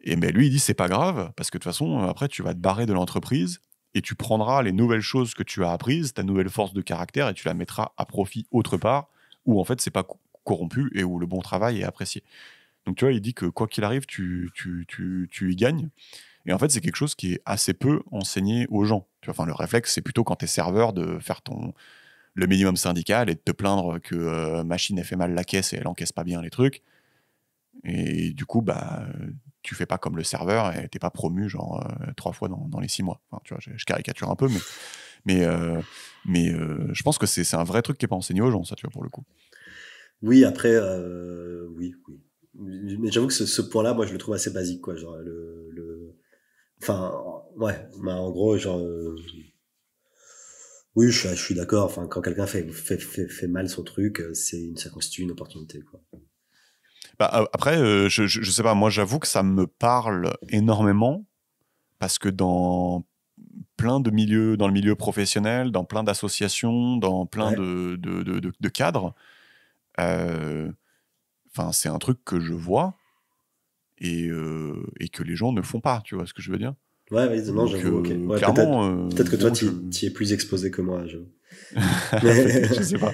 Mais lui, il dit, c'est pas grave, parce que de toute façon, après, tu vas te barrer de l'entreprise et tu prendras les nouvelles choses que tu as apprises, ta nouvelle force de caractère, et tu la mettras à profit autre part, où en fait, c'est pas corrompu et où le bon travail est apprécié. Donc, tu vois, il dit que quoi qu'il arrive, tu y gagnes. Et en fait, c'est quelque chose qui est assez peu enseigné aux gens. Tu vois, enfin, le réflexe, c'est plutôt quand tu es serveur de faire le minimum syndical et de te plaindre que machine elle fait mal la caisse et elle encaisse pas bien les trucs. Et du coup, bah, tu fais pas comme le serveur et t'es pas promu genre 3 fois dans les 6 mois. Enfin, tu vois, je caricature un peu, mais je pense que c'est un vrai truc qui est pas enseigné aux gens, ça, tu vois, pour le coup. Oui, après, oui. Mais j'avoue que ce point-là, moi, je le trouve assez basique, quoi. Genre, enfin, ouais, bah, en gros, genre, oui, je suis d'accord. Enfin, quand quelqu'un fait mal son truc, ça constitue une opportunité, quoi. Bah, après, je sais pas, moi, j'avoue que ça me parle énormément parce que dans plein de milieux, dans le milieu professionnel, dans plein d'associations, dans plein de cadres, c'est un truc que je vois et que les gens ne font pas, tu vois ce que je veux dire? Ouais, non, j'avoue, ok. Ouais, clairement, peut-être que toi, bon, t'y es plus exposé que moi, j'avoue. je sais pas.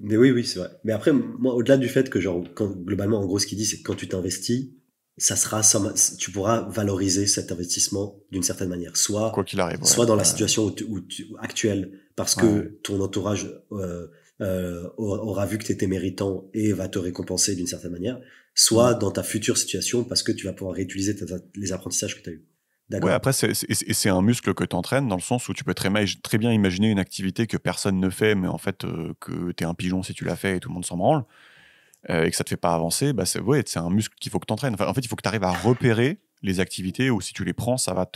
Mais oui, c'est vrai. Mais après, moi, au-delà du fait que, genre, globalement, en gros, ce qu'il dit, c'est que quand tu t'investis, tu pourras valoriser cet investissement d'une certaine manière. Quoi qu'il arrive. Soit dans la situation actuelle, parce que ton entourage aura vu que tu étais méritant et va te récompenser d'une certaine manière, soit dans ta future situation, parce que tu vas pouvoir réutiliser les apprentissages que tu as eus. Ouais, après, c'est un muscle que tu entraînes dans le sens où tu peux très bien imaginer une activité que personne ne fait, mais en fait, que tu es un pigeon si tu l'as fait et tout le monde s'en branle, et que ça te fait pas avancer, bah c'est un muscle qu'il faut que tu entraînes. Enfin, en fait, il faut que tu arrives à repérer les activités où si tu les prends, ça va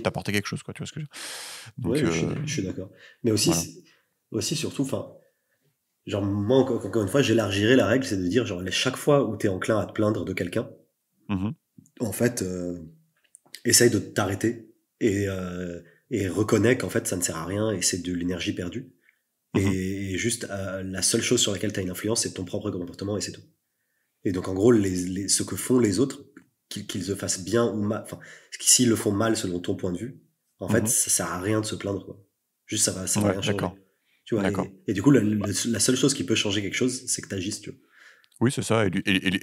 t'apporter quelque chose, quoi, tu vois ce que je veux dire. Donc, je suis d'accord. Mais aussi, aussi surtout, enfin, genre, moi, encore une fois, j'élargirais la règle, c'est de dire, genre, chaque fois où t'es enclin à te plaindre de quelqu'un, en fait, essaye de t'arrêter et reconnais qu'en fait, ça ne sert à rien et c'est de l'énergie perdue. Et juste, la seule chose sur laquelle t'as une influence, c'est ton propre comportement et c'est tout. Et donc, en gros, ce que font les autres, qu'ils le fassent bien ou mal, enfin, s'ils le font mal selon ton point de vue, en fait, ça sert à rien de se plaindre, quoi. Juste, ça va rien changer. Tu vois, et du coup, la seule chose qui peut changer quelque chose, c'est que t'agisses, tu vois. Oui, c'est ça. Et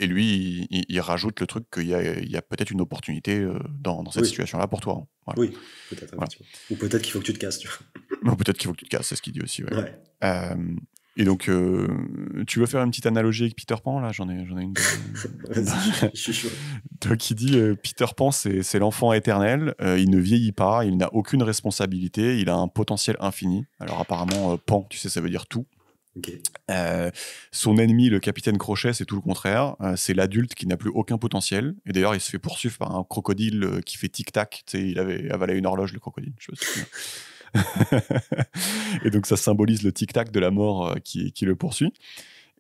lui, il rajoute le truc qu'il y a peut-être une opportunité dans cette situation-là pour toi. Hein. Voilà. Oui, peut-être. Voilà. Ou peut-être qu'il faut que tu te casses, tu vois. Ou peut-être qu'il faut que tu te casses, c'est ce qu'il dit aussi. Ouais. Et donc, tu veux faire une petite analogie avec Peter Pan, là? J'en ai une. Vas-y, je suis chaud. Donc, il dit Peter Pan, c'est l'enfant éternel. Il ne vieillit pas, il n'a aucune responsabilité, il a un potentiel infini. Alors, apparemment, Pan, tu sais, ça veut dire tout. Okay. Son ennemi, le capitaine Crochet, c'est tout le contraire. C'est l'adulte qui n'a plus aucun potentiel. Et d'ailleurs, il se fait poursuivre par un crocodile qui fait tic-tac. Tu sais, il avait avalé une horloge, le crocodile. Je sais pas. Et donc, ça symbolise le tic-tac de la mort qui le poursuit.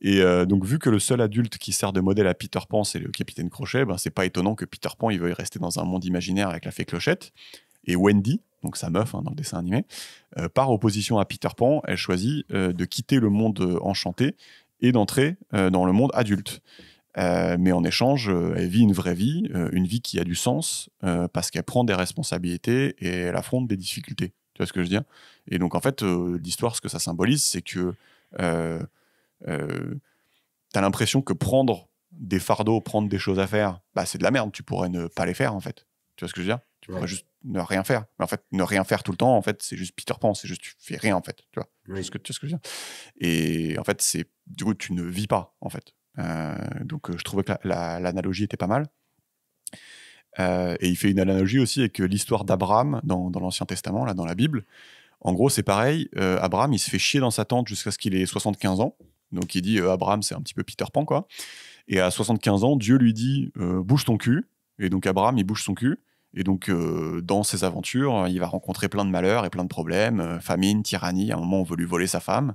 Et donc, vu que le seul adulte qui sert de modèle à Peter Pan, c'est le capitaine Crochet, ben, c'est pas étonnant que Peter Pan il veuille rester dans un monde imaginaire avec la fée Clochette. Et Wendy, donc sa meuf dans le dessin animé, par opposition à Peter Pan, elle choisit de quitter le monde enchanté et d'entrer dans le monde adulte. Mais en échange, elle vit une vraie vie, une vie qui a du sens, parce qu'elle prend des responsabilités et elle affronte des difficultés. Tu vois ce que je veux dire? Et donc, en fait, l'histoire, ce que ça symbolise, c'est que t'as l'impression que prendre des fardeaux, prendre des choses à faire, bah, c'est de la merde. Tu pourrais ne pas les faire, en fait. Tu vois ce que je veux dire? Tu pourrais juste ne rien faire. Mais en fait, ne rien faire tout le temps, en fait, c'est juste Peter Pan. C'est juste, tu fais rien, en fait. Tu vois, tu vois ce que je veux dire? Et en fait, du coup, tu ne vis pas, en fait. Donc, je trouvais que l'analogie était pas mal. Et il fait une analogie aussi avec l'histoire d'Abraham dans l'Ancien Testament, là, dans la Bible. En gros, c'est pareil. Abraham, il se fait chier dans sa tente jusqu'à ce qu'il ait 75 ans. Donc, il dit Abraham, c'est un petit peu Peter Pan, quoi. Et à 75 ans, Dieu lui dit bouge ton cul. Et donc, Abraham, il bouge son cul. Et donc, dans ses aventures, il va rencontrer plein de malheurs et plein de problèmes, famine, tyrannie. À un moment, on veut lui voler sa femme.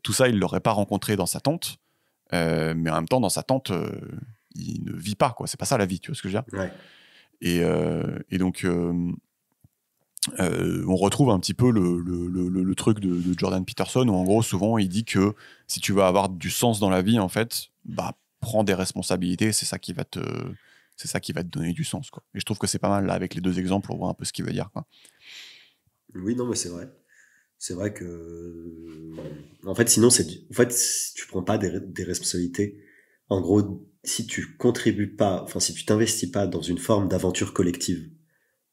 Tout ça, il ne l'aurait pas rencontré dans sa tente. Mais en même temps, dans sa tente, il ne vit pas, quoi. C'est pas ça la vie, tu vois ce que je veux dire? Ouais. Et donc, on retrouve un petit peu le truc de Jordan Peterson, où en gros, souvent, il dit que si tu veux avoir du sens dans la vie, en fait, bah, prends des responsabilités, c'est ça qui va te donner du sens, quoi. Et je trouve que c'est pas mal, là, avec les deux exemples, on voit un peu ce qu'il veut dire, quoi. Oui, non, mais c'est vrai. C'est vrai que, en fait, sinon, si tu prends pas des responsabilités, en gros, si tu contribues pas, enfin, si tu t'investis pas dans une forme d'aventure collective,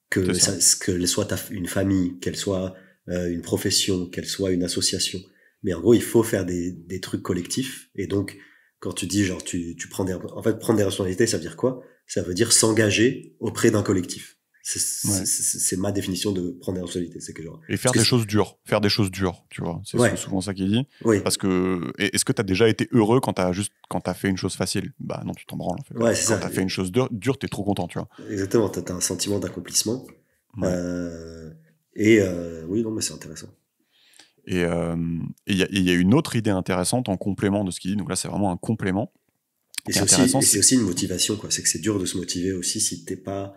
qu'elle soit une famille, qu'elle soit une profession, qu'elle soit une association, mais en gros, il faut faire des trucs collectifs. Et donc, quand tu dis, genre, tu prends prendre des responsabilités, ça veut dire quoi? Ça veut dire s'engager auprès d'un collectif. C'est ma définition de prendre des responsabilités. C'est que genre. Et faire des choses dures, tu vois. C'est souvent ça qu'il dit. Oui. Parce que, est-ce que t'as déjà été heureux quand t'as fait une chose facile? Bah non, tu t'en branles, en fait. Ouais, c'est ça. Quand t'as fait une chose dure, t'es trop content, tu vois. Exactement, t'as un sentiment d'accomplissement. Ouais. Oui, non, mais c'est intéressant. Et il y a une autre idée intéressante en complément de ce qu'il dit. Donc là, c'est vraiment un complément. Et c'est aussi une motivation, quoi. C'est que c'est dur de se motiver aussi si t'es pas.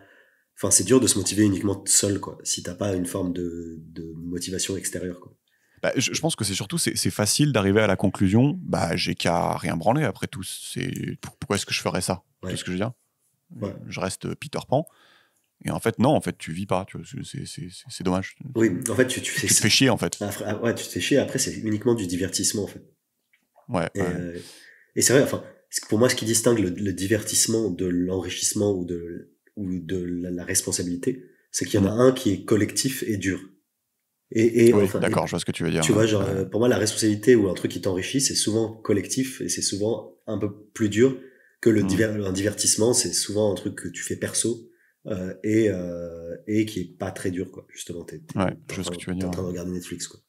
Enfin, c'est dur de se motiver uniquement seul, quoi. Si t'as pas une forme de motivation extérieure, quoi. Bah, je pense que c'est surtout c'est facile d'arriver à la conclusion. Bah, j'ai qu'à rien branler après tout. Pourquoi est-ce que je ferais ça? Ouais. Tu vois ce que je veux dire? Ouais. Je reste Peter Pan. Et en fait, non, en fait, tu vis pas. Tu vois, c'est dommage. Oui, en fait, tu fais. Tu te fais chier, en fait. Ouais, tu te fais chier. Après, c'est uniquement du divertissement, en fait. Ouais. Et c'est vrai. Enfin, pour moi, ce qui distingue le divertissement de l'enrichissement ou de la responsabilité, c'est qu'il y en a un qui est collectif et dur. Oui, enfin, d'accord, je vois ce que tu veux dire. Tu vois, genre, pour moi, la responsabilité ou un truc qui t'enrichit, c'est souvent collectif et c'est souvent un peu plus dur que un divertissement. C'est souvent un truc que tu fais perso et qui est pas très dur, quoi. Justement, je vois ce que tu veux dire. T'es en train de regarder Netflix, quoi.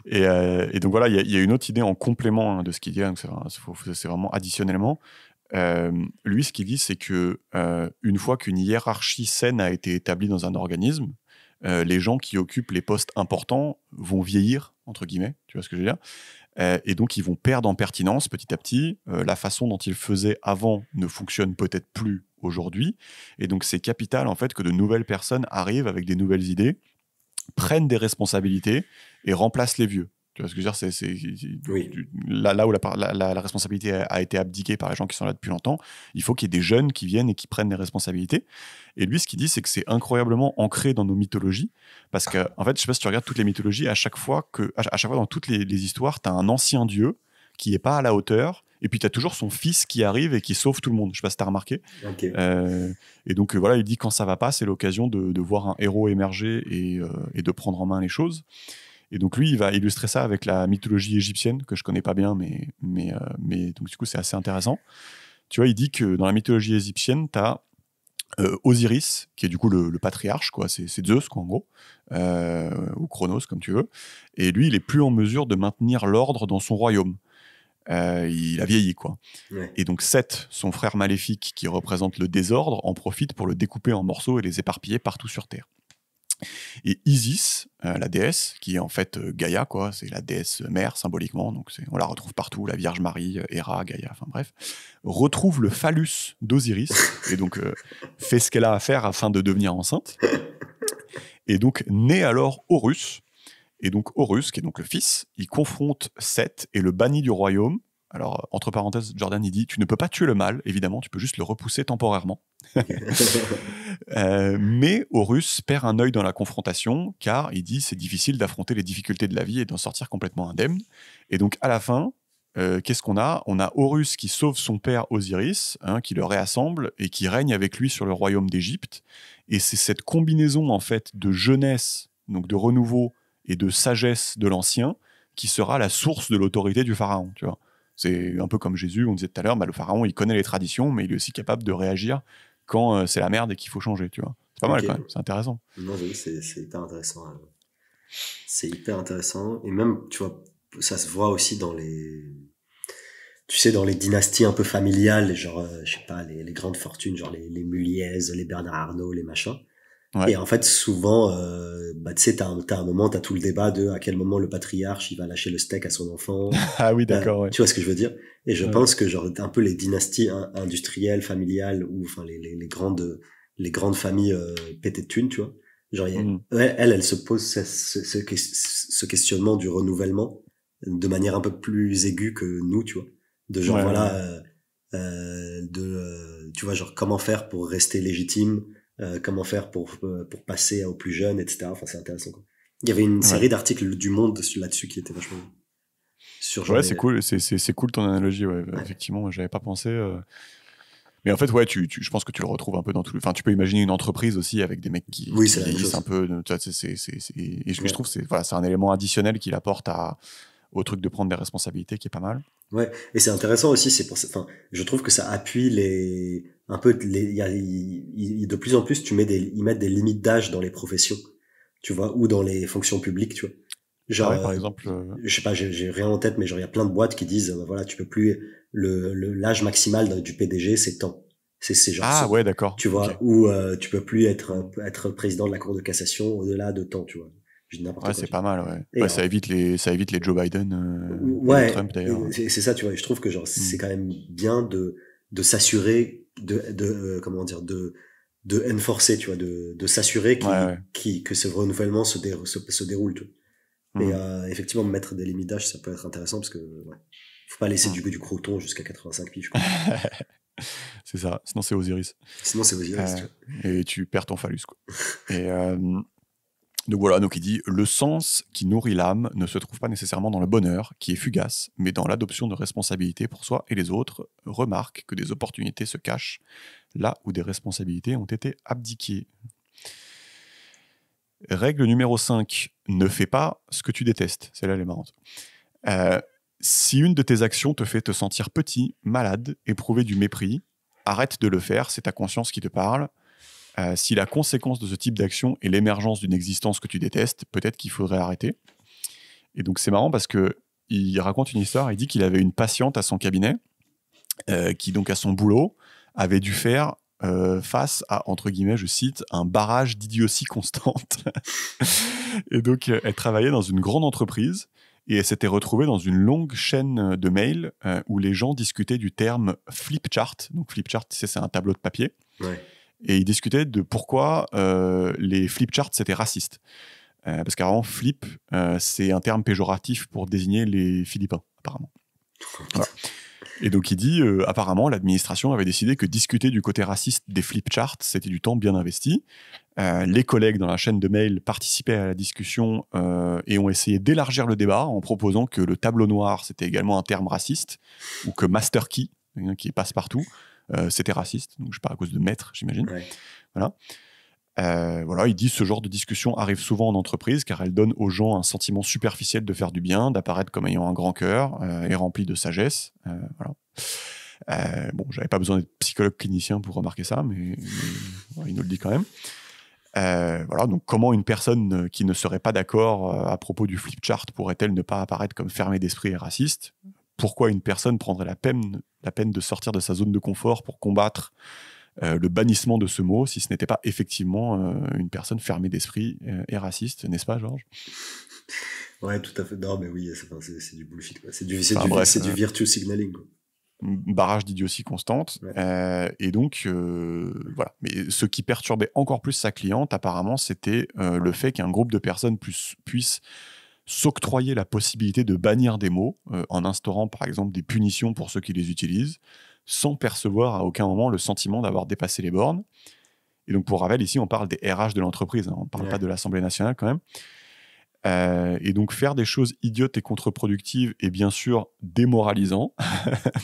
Et donc voilà, il y a une autre idée en complément de ce qu'il dit, donc c'est vraiment additionnellement. Lui, ce qu'il dit, c'est que une fois qu'une hiérarchie saine a été établie dans un organisme, les gens qui occupent les postes importants vont vieillir, entre guillemets, tu vois ce que je veux dire, et donc ils vont perdre en pertinence petit à petit. La façon dont ils faisaient avant ne fonctionne peut-être plus aujourd'hui, et donc c'est capital en fait que de nouvelles personnes arrivent avec des nouvelles idées, prennent des responsabilités et remplacent les vieux. Tu vois ce que je veux dire, Oui. là où la responsabilité a été abdiquée par les gens qui sont là depuis longtemps, il faut qu'il y ait des jeunes qui viennent et qui prennent des responsabilités. Et lui, ce qu'il dit, c'est que c'est incroyablement ancré dans nos mythologies, parce que, en fait, je sais pas si tu regardes toutes les mythologies, à chaque fois dans toutes les histoires, tu as un ancien dieu qui est pas à la hauteur, et puis tu as toujours son fils qui arrive et qui sauve tout le monde. Je sais pas si tu as remarqué. Ok. Et donc, voilà, il dit quand ça va pas, c'est l'occasion de voir un héros émerger et de prendre en main les choses. Et donc lui, il va illustrer ça avec la mythologie égyptienne, que je connais pas bien, mais donc du coup, c'est assez intéressant. Tu vois, il dit que dans la mythologie égyptienne, tu as Osiris, qui est du coup le patriarche, quoi. C'est Zeus, quoi, en gros, ou Chronos, comme tu veux. Et lui, il est plus en mesure de maintenir l'ordre dans son royaume. Il a vieilli, quoi. Ouais. Et donc Seth, son frère maléfique, qui représente le désordre, en profite pour le découper en morceaux et les éparpiller partout sur Terre. Et Isis, la déesse, qui est en fait Gaïa, quoi, c'est la déesse mère symboliquement, donc on la retrouve partout, la Vierge Marie, Héra, Gaïa, enfin bref, retrouve le phallus d'Osiris, et donc fait ce qu'elle a à faire afin de devenir enceinte. Et donc naît alors Horus, et donc Horus, qui est donc le fils, il confronte Seth et le bannit du royaume. Alors, entre parenthèses, Jordan, il dit « Tu ne peux pas tuer le mal, évidemment, tu peux juste le repousser temporairement. » Mais Horus perd un œil dans la confrontation, car il dit « C'est difficile d'affronter les difficultés de la vie et d'en sortir complètement indemne. » Et donc, à la fin, qu'est-ce qu'on a ? On a Horus qui sauve son père Osiris, qui le réassemble et qui règne avec lui sur le royaume d'Égypte. Et c'est cette combinaison, en fait, de jeunesse, donc de renouveau, et de sagesse de l'ancien, qui sera la source de l'autorité du pharaon, tu vois. C'est un peu comme Jésus, on disait tout à l'heure, le pharaon, il connaît les traditions, mais il est aussi capable de réagir quand c'est la merde et qu'il faut changer, tu vois. C'est pas mal quand même, c'est intéressant. Non, oui, c'est hyper intéressant. C'est hyper intéressant. Et même, tu vois, ça se voit aussi dans tu sais, dans les dynasties un peu familiales, genre, je sais pas, les grandes fortunes, genre les Muliez, les Bernard Arnault, les machins. Ouais. Et en fait, souvent, tu sais, t'as un moment, t'as tout le débat de à quel moment le patriarche, il va lâcher le steak à son enfant. Ah oui, d'accord, ouais. Tu vois ce que je veux dire? Et je pense que, genre, un peu les dynasties industrielles, familiales, ou, enfin, les grandes familles, pétées de thunes, tu vois. Genre, elle se pose ce questionnement du renouvellement de manière un peu plus aiguë que nous, tu vois. De genre, tu vois, genre, comment faire pour rester légitime, comment faire pour passer aux plus jeunes, etc. Enfin, c'est intéressant, quoi. Il y avait une série d'articles du Monde là-dessus qui était vachement sur genre c'est cool, c'est cool ton analogie, ouais. Effectivement, j'avais pas pensé. Mais en fait, ouais, je pense que tu le retrouves un peu dans tout. Enfin, tu peux imaginer une entreprise aussi avec des mecs qui vieillissent un peu. Et je trouve que c'est un élément additionnel qu'il apporte au truc de prendre des responsabilités qui est pas mal. Ouais, et c'est intéressant aussi, c'est pour ça, enfin, je trouve que ça appuie de plus en plus, ils mettent des limites d'âge dans les professions, tu vois, ou dans les fonctions publiques, tu vois. Genre, par exemple, je sais pas, j'ai rien en tête, mais genre, il y a plein de boîtes qui disent, voilà, tu peux plus, l'âge maximal du PDG, c'est tant. C'est genre, ouais, d'accord. tu vois, ou, tu peux plus être président de la Cour de cassation au-delà de temps, tu vois. C'est pas mal, ouais. Ça évite les Joe Biden et les Trump d'ailleurs. C'est ça, tu vois. Je trouve que genre c'est quand même bien de s'assurer comment dire de enforcer, tu vois, de s'assurer que ce renouvellement se déroule, tu vois. Et effectivement mettre des limites d'âge, ça peut être intéressant parce que faut pas laisser du croton jusqu'à 85 piges, quoi. C'est ça. Sinon c'est Osiris. Tu vois. Et tu perds ton phallus, quoi. Et donc voilà, donc il dit « Le sens qui nourrit l'âme ne se trouve pas nécessairement dans le bonheur, qui est fugace, mais dans l'adoption de responsabilités pour soi et les autres. Remarque que des opportunités se cachent là où des responsabilités ont été abdiquées. » Règle numéro 5. Ne fais pas ce que tu détestes. Celle-là, elle est marrante. Si une de tes actions te fait te sentir petit, malade, éprouver du mépris, arrête de le faire, c'est ta conscience qui te parle. Si la conséquence de ce type d'action est l'émergence d'une existence que tu détestes, peut-être qu'il faudrait arrêter. Et donc c'est marrant parce qu'il raconte une histoire, il dit qu'il avait une patiente à son cabinet qui donc à son boulot avait dû faire face à, entre guillemets, je cite, un barrage d'idiotie constante. Et donc, elle travaillait dans une grande entreprise et elle s'était retrouvée dans une longue chaîne de mails où les gens discutaient du terme flipchart. Donc, flipchart, c'est un tableau de papier. Ouais. Et ils discutaient de pourquoi les flipcharts, c'était raciste. Parce qu'avant, flip, c'est un terme péjoratif pour désigner les Philippins, apparemment. Voilà. Et donc il dit, apparemment, l'administration avait décidé que discuter du côté raciste des flipcharts, c'était du temps bien investi. Les collègues dans la chaîne de mail participaient à la discussion et ont essayé d'élargir le débat en proposant que le tableau noir, c'était également un terme raciste, ou que master key, qui passe partout, c'était raciste. Donc je sais pas, à cause de maître, j'imagine. Ouais. Voilà. Voilà, il dit ce genre de discussion arrive souvent en entreprise car elle donne aux gens un sentiment superficiel de faire du bien, d'apparaître comme ayant un grand cœur et rempli de sagesse. Voilà. Bon, j'avais pas besoin d'être psychologue clinicien pour remarquer ça, mais voilà, il nous le dit quand même. Voilà, donc comment une personne qui ne serait pas d'accord à propos du flipchart pourrait-elle ne pas apparaître comme fermée d'esprit et raciste ? Pourquoi une personne prendrait la peine de sortir de sa zone de confort pour combattre le bannissement de ce mot, si ce n'était pas effectivement une personne fermée d'esprit et raciste, n'est-ce pas, Georges ? Ouais, tout à fait. Non, mais oui, c'est du bullshit, quoi. C'est du virtue signaling, quoi. Barrage d'idiotie constante. Ouais. Et donc, voilà. Mais ce qui perturbait encore plus sa cliente, apparemment, c'était le fait qu'un groupe de personnes puisse s'octroyer la possibilité de bannir des mots en instaurant, par exemple, des punitions pour ceux qui les utilisent, sans percevoir à aucun moment le sentiment d'avoir dépassé les bornes. Et donc, pour rappel, ici, on parle des RH de l'entreprise, hein, on ne parle pas de l'Assemblée nationale quand même. Et donc, faire des choses idiotes et contre-productives est bien sûr démoralisant,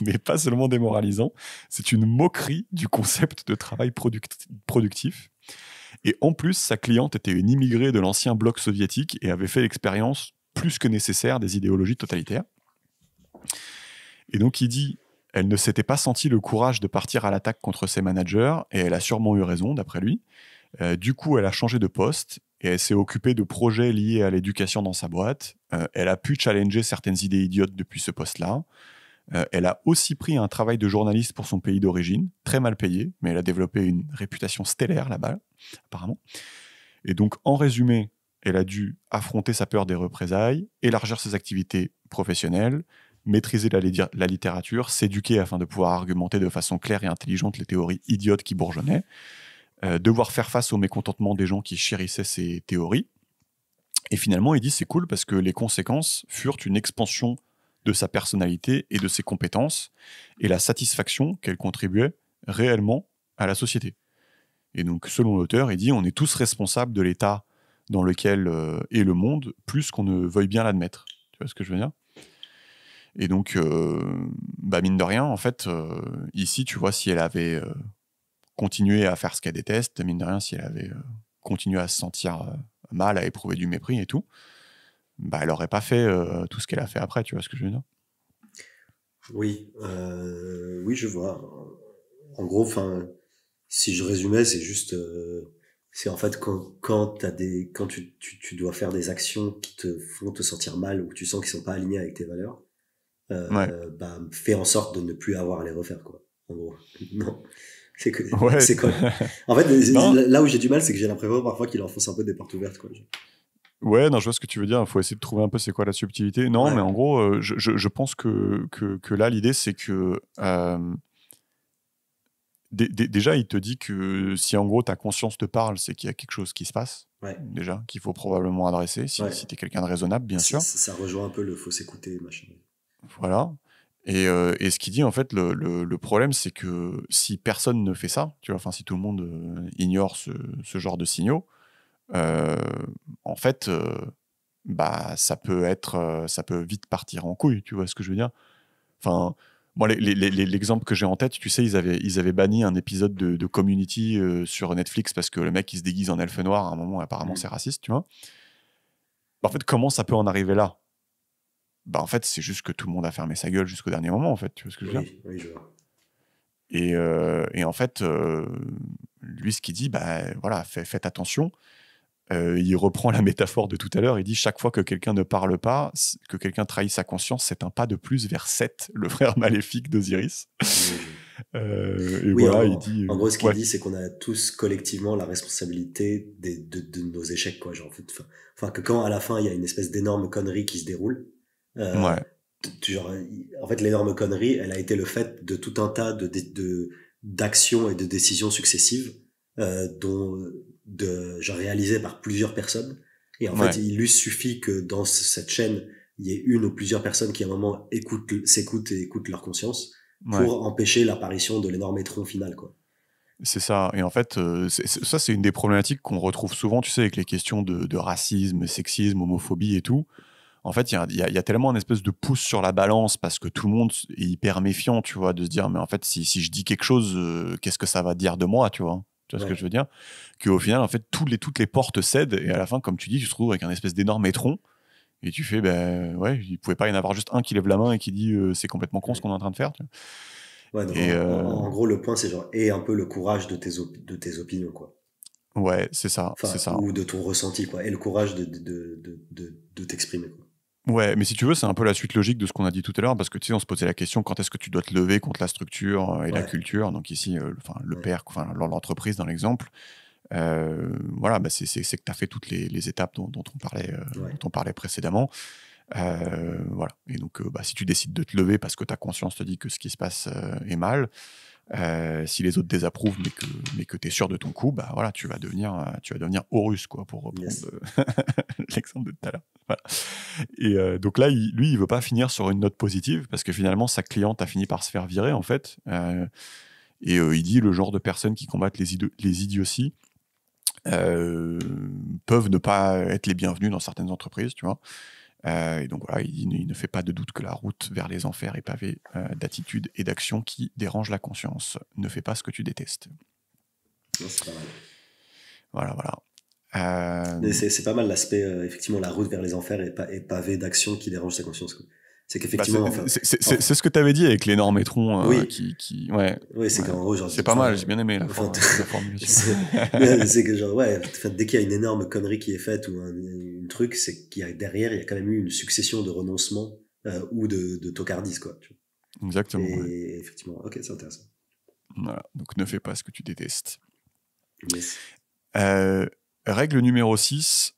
mais pas seulement démoralisant, c'est une moquerie du concept de travail productif. Et en plus, sa cliente était une immigrée de l'ancien bloc soviétique et avait fait l'expérience plus que nécessaire des idéologies totalitaires. Et donc, il dit... Elle ne s'était pas senti le courage de partir à l'attaque contre ses managers, et elle a sûrement eu raison, d'après lui. Du coup, elle a changé de poste, et elle s'est occupée de projets liés à l'éducation dans sa boîte. Elle a pu challenger certaines idées idiotes depuis ce poste-là. Elle a aussi pris un travail de journaliste pour son pays d'origine, très mal payé, mais elle a développé une réputation stellaire là-bas, apparemment. Et donc, en résumé, elle a dû affronter sa peur des représailles, élargir ses activités professionnelles, maîtriser la littérature, s'éduquer afin de pouvoir argumenter de façon claire et intelligente les théories idiotes qui bourgeonnaient, devoir faire face au mécontentement des gens qui chérissaient ces théories. Et finalement, il dit c'est cool parce que les conséquences furent une expansion de sa personnalité et de ses compétences et la satisfaction qu'elle contribuait réellement à la société. Et donc, selon l'auteur, il dit on est tous responsables de l'état dans lequel est le monde, plus qu'on ne veuille bien l'admettre. Tu vois ce que je veux dire ? Et donc, mine de rien, en fait, ici, tu vois, si elle avait continué à faire ce qu'elle déteste, mine de rien, si elle avait continué à se sentir mal, à éprouver du mépris et tout, elle n'aurait pas fait tout ce qu'elle a fait après, tu vois ce que je veux dire ? Oui, oui, je vois. En gros, si je résumais, c'est juste, c'est en fait quand tu dois faire des actions qui te font te sentir mal ou que tu sens qu'ils sont pas alignés avec tes valeurs, Ouais. fais en sorte de ne plus avoir à les refaire, quoi. En gros, non. Ouais. C'est quoi. En fait, Non. là où j'ai du mal, c'est que j'ai l'impression parfois qu'il enfonce un peu des portes ouvertes, quoi. Ouais, non, je vois ce que tu veux dire. Il faut essayer de trouver un peu c'est quoi la subtilité. Non, Ouais. mais en gros, je pense que là, l'idée, c'est que déjà, il te dit que si en gros ta conscience te parle, c'est qu'il y a quelque chose qui se passe, Ouais. déjà, qu'il faut probablement adresser, si tu es quelqu'un de raisonnable, bien sûr. Ça rejoint un peu le faut s'écouter, machin. Voilà. Et ce qu'il dit, en fait, le problème, c'est que si personne ne fait ça, tu vois, enfin, si tout le monde ignore ce genre de signaux, en fait, ça peut vite partir en couille, tu vois ce que je veux dire ? Enfin, moi, l'exemple que j'ai en tête, tu sais, ils avaient banni un épisode de Community sur Netflix parce que le mec, il se déguise en elfe noir à un moment, apparemment, c'est raciste, tu vois. En fait, comment ça peut en arriver là ? En fait, c'est juste que tout le monde a fermé sa gueule jusqu'au dernier moment, en fait, tu vois ce que je veux dire ? Oui, je vois. Et en fait, lui, ce qu'il dit, voilà, faites attention. il reprend la métaphore de tout à l'heure. Il dit chaque fois que quelqu'un ne parle pas, que quelqu'un trahit sa conscience, c'est un pas de plus vers Seth, le frère maléfique d'Osiris. Et Oui, voilà, il dit. En gros, ce qu'il Ouais. dit, c'est qu'on a tous collectivement la responsabilité de nos échecs, quoi. Genre, en fait, enfin, que quand à la fin il y a une espèce d'énorme connerie qui se déroule, Ouais. genre, en fait, l'énorme connerie, elle a été le fait de tout un tas d'actions et de décisions successives, genre réalisées par plusieurs personnes. Et en Ouais. fait, il lui suffit que dans cette chaîne, il y ait une ou plusieurs personnes qui à un moment s'écoutent et écoutent leur conscience pour Ouais. empêcher l'apparition de l'énorme étron final, quoi. C'est ça. Et en fait, ça, c'est une des problématiques qu'on retrouve souvent, tu sais, avec les questions de racisme, sexisme, homophobie et tout. En fait, il y a tellement un espèce de pouce sur la balance parce que tout le monde est hyper méfiant, tu vois, de se dire, mais en fait, si je dis quelque chose, qu'est-ce que ça va dire de moi, tu vois? Tu vois ce que je veux dire? Qu'au final, en fait, toutes les portes cèdent et à la fin, comme tu dis, tu te retrouves avec un espèce d'énorme étron et tu fais, ben ouais, il pouvait pas y en avoir juste un qui lève la main et qui dit, c'est complètement con ce qu'on est en train de faire. Tu vois. Ouais, donc Et en gros, le point, c'est genre, aie un peu le courage de tes opinions, quoi. ouais, c'est ça, c'est Enfin, ça. ou de ton ressenti, quoi. Et le courage de t'exprimer, quoi. Ouais, mais si tu veux, c'est un peu la suite logique de ce qu'on a dit tout à l'heure, parce que tu sais, on se posait la question quand est-ce que tu dois te lever contre la structure et la Ouais. culture. Donc ici, le Ouais. père, enfin l'entreprise dans l'exemple, voilà, bah, c'est que tu as fait toutes les étapes dont Ouais. on parlait précédemment. Voilà. Et donc, bah, si tu décides de te lever parce que ta conscience te dit que ce qui se passe est mal, si les autres désapprouvent, mais que tu es sûr de ton coup, bah voilà, tu vas devenir Horus, quoi, pour reprendre Yes. l'exemple de tout à l'heure. Voilà. Et donc là, lui, il veut pas finir sur une note positive parce que finalement, sa cliente a fini par se faire virer, en fait. Il dit le genre de personnes qui combattent les idioties peuvent ne pas être les bienvenus dans certaines entreprises, tu vois. Et donc voilà, il ne fait pas de doute que la route vers les enfers est pavée d'attitudes et d'actions qui dérangent la conscience. Ne fais pas ce que tu détestes. Non, c'est pas mal. Voilà. Mais c'est pas mal l'aspect, effectivement, la route vers les enfers est pavée d'actions qui dérangent sa conscience, quoi. C'est qu'effectivement, enfin. C'est ce que tu avais dit avec l'énorme étron Oui. Ouais. Oui, c'est qu'en gros, genre. C'est pas mal, j'ai bien aimé la formulation. C'est que genre, ouais, dès qu'il y a une énorme connerie qui est faite ou un truc, c'est qu'il y a derrière, il y a quand même eu une succession de renoncements ou de tocardise, quoi. Tu vois. Exactement. Et ouais. effectivement, ok, c'est intéressant. Voilà. Donc ne fais pas ce que tu détestes. Yes. Règle numéro 6,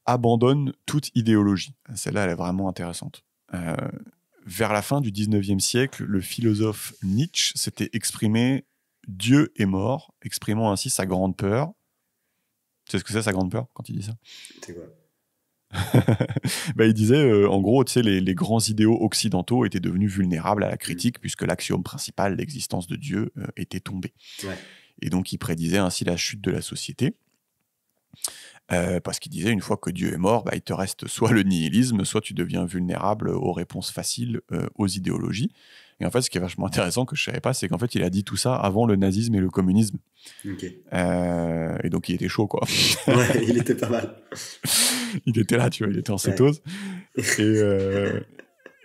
abandonne toute idéologie. Celle-là, elle est vraiment intéressante. Vers la fin du 19e siècle, le philosophe Nietzsche s'était exprimé « Dieu est mort », exprimant ainsi sa grande peur. Tu sais ce que c'est, sa grande peur, quand il dit ça? C'est quoi? Bah, il disait, en gros, tu sais, les grands idéaux occidentaux étaient devenus vulnérables à la critique puisque l'axiome principal, l'existence de Dieu, était tombé. Ouais. Et donc, il prédisait ainsi la chute de la société. Parce qu'il disait, une fois que Dieu est mort, bah, il te reste soit le nihilisme, soit tu deviens vulnérable aux réponses faciles, aux idéologies. Et en fait, ce qui est vachement intéressant, que je savais pas, c'est qu'en fait, il a dit tout ça avant le nazisme et le communisme. Ok. Et donc, il était chaud, quoi. Ouais, il était pas mal. Il était là, tu vois, il était en Ouais. cétose.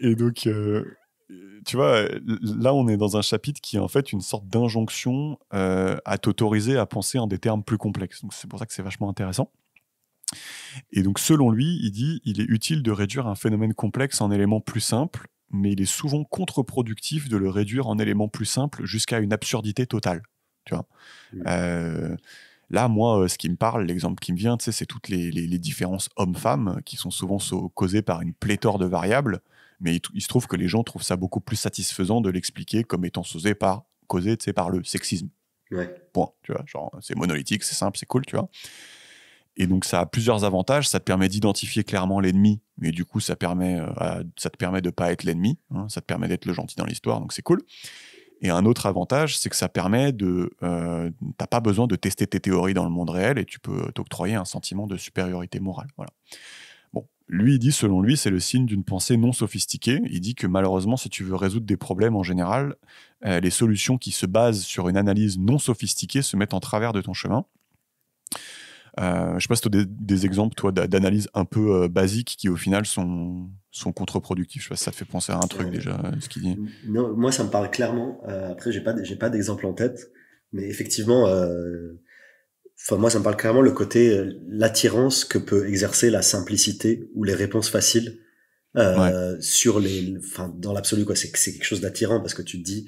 Et donc, tu vois, là, on est dans un chapitre qui est en fait une sorte d'injonction à t'autoriser à penser en des termes plus complexes. Donc, c'est pour ça que c'est vachement intéressant. Et donc, selon lui, il dit il est utile de réduire un phénomène complexe en éléments plus simples, mais il est souvent contre-productif de le réduire en éléments plus simples jusqu'à une absurdité totale. Tu vois. Là, moi, ce qui me parle, l'exemple qui me vient, tu sais, c'est toutes les différences hommes-femmes qui sont souvent causées par une pléthore de variables, mais il se trouve que les gens trouvent ça beaucoup plus satisfaisant de l'expliquer comme étant causé, tu sais, par le sexisme. Ouais. Point. Tu vois, genre, c'est monolithique, c'est simple, c'est cool, tu vois. Et donc, ça a plusieurs avantages. Ça te permet d'identifier clairement l'ennemi, mais du coup, ça te permet de pas être l'ennemi. Hein, ça te permet d'être le gentil dans l'histoire, donc c'est cool. Et un autre avantage, c'est que ça permet t'as pas besoin de tester tes théories dans le monde réel et tu peux t'octroyer un sentiment de supériorité morale. Voilà. Bon, lui, il dit, selon lui, c'est le signe d'une pensée non sophistiquée. Il dit que malheureusement, si tu veux résoudre des problèmes en général, les solutions qui se basent sur une analyse non sophistiquée se mettent en travers de ton chemin. Je sais pas si tu as des exemples, toi, d'analyses un peu basiques qui, au final, sont contre-productifs. Je sais pas si ça te fait penser à un truc, déjà, ce qu'il dit. Non, moi, ça me parle clairement. Après, j'ai pas d'exemple en tête. Mais effectivement, enfin moi ça me parle clairement le côté l'attirance que peut exercer la simplicité ou les réponses faciles sur enfin dans l'absolu quoi. C'est quelque chose d'attirant parce que tu te dis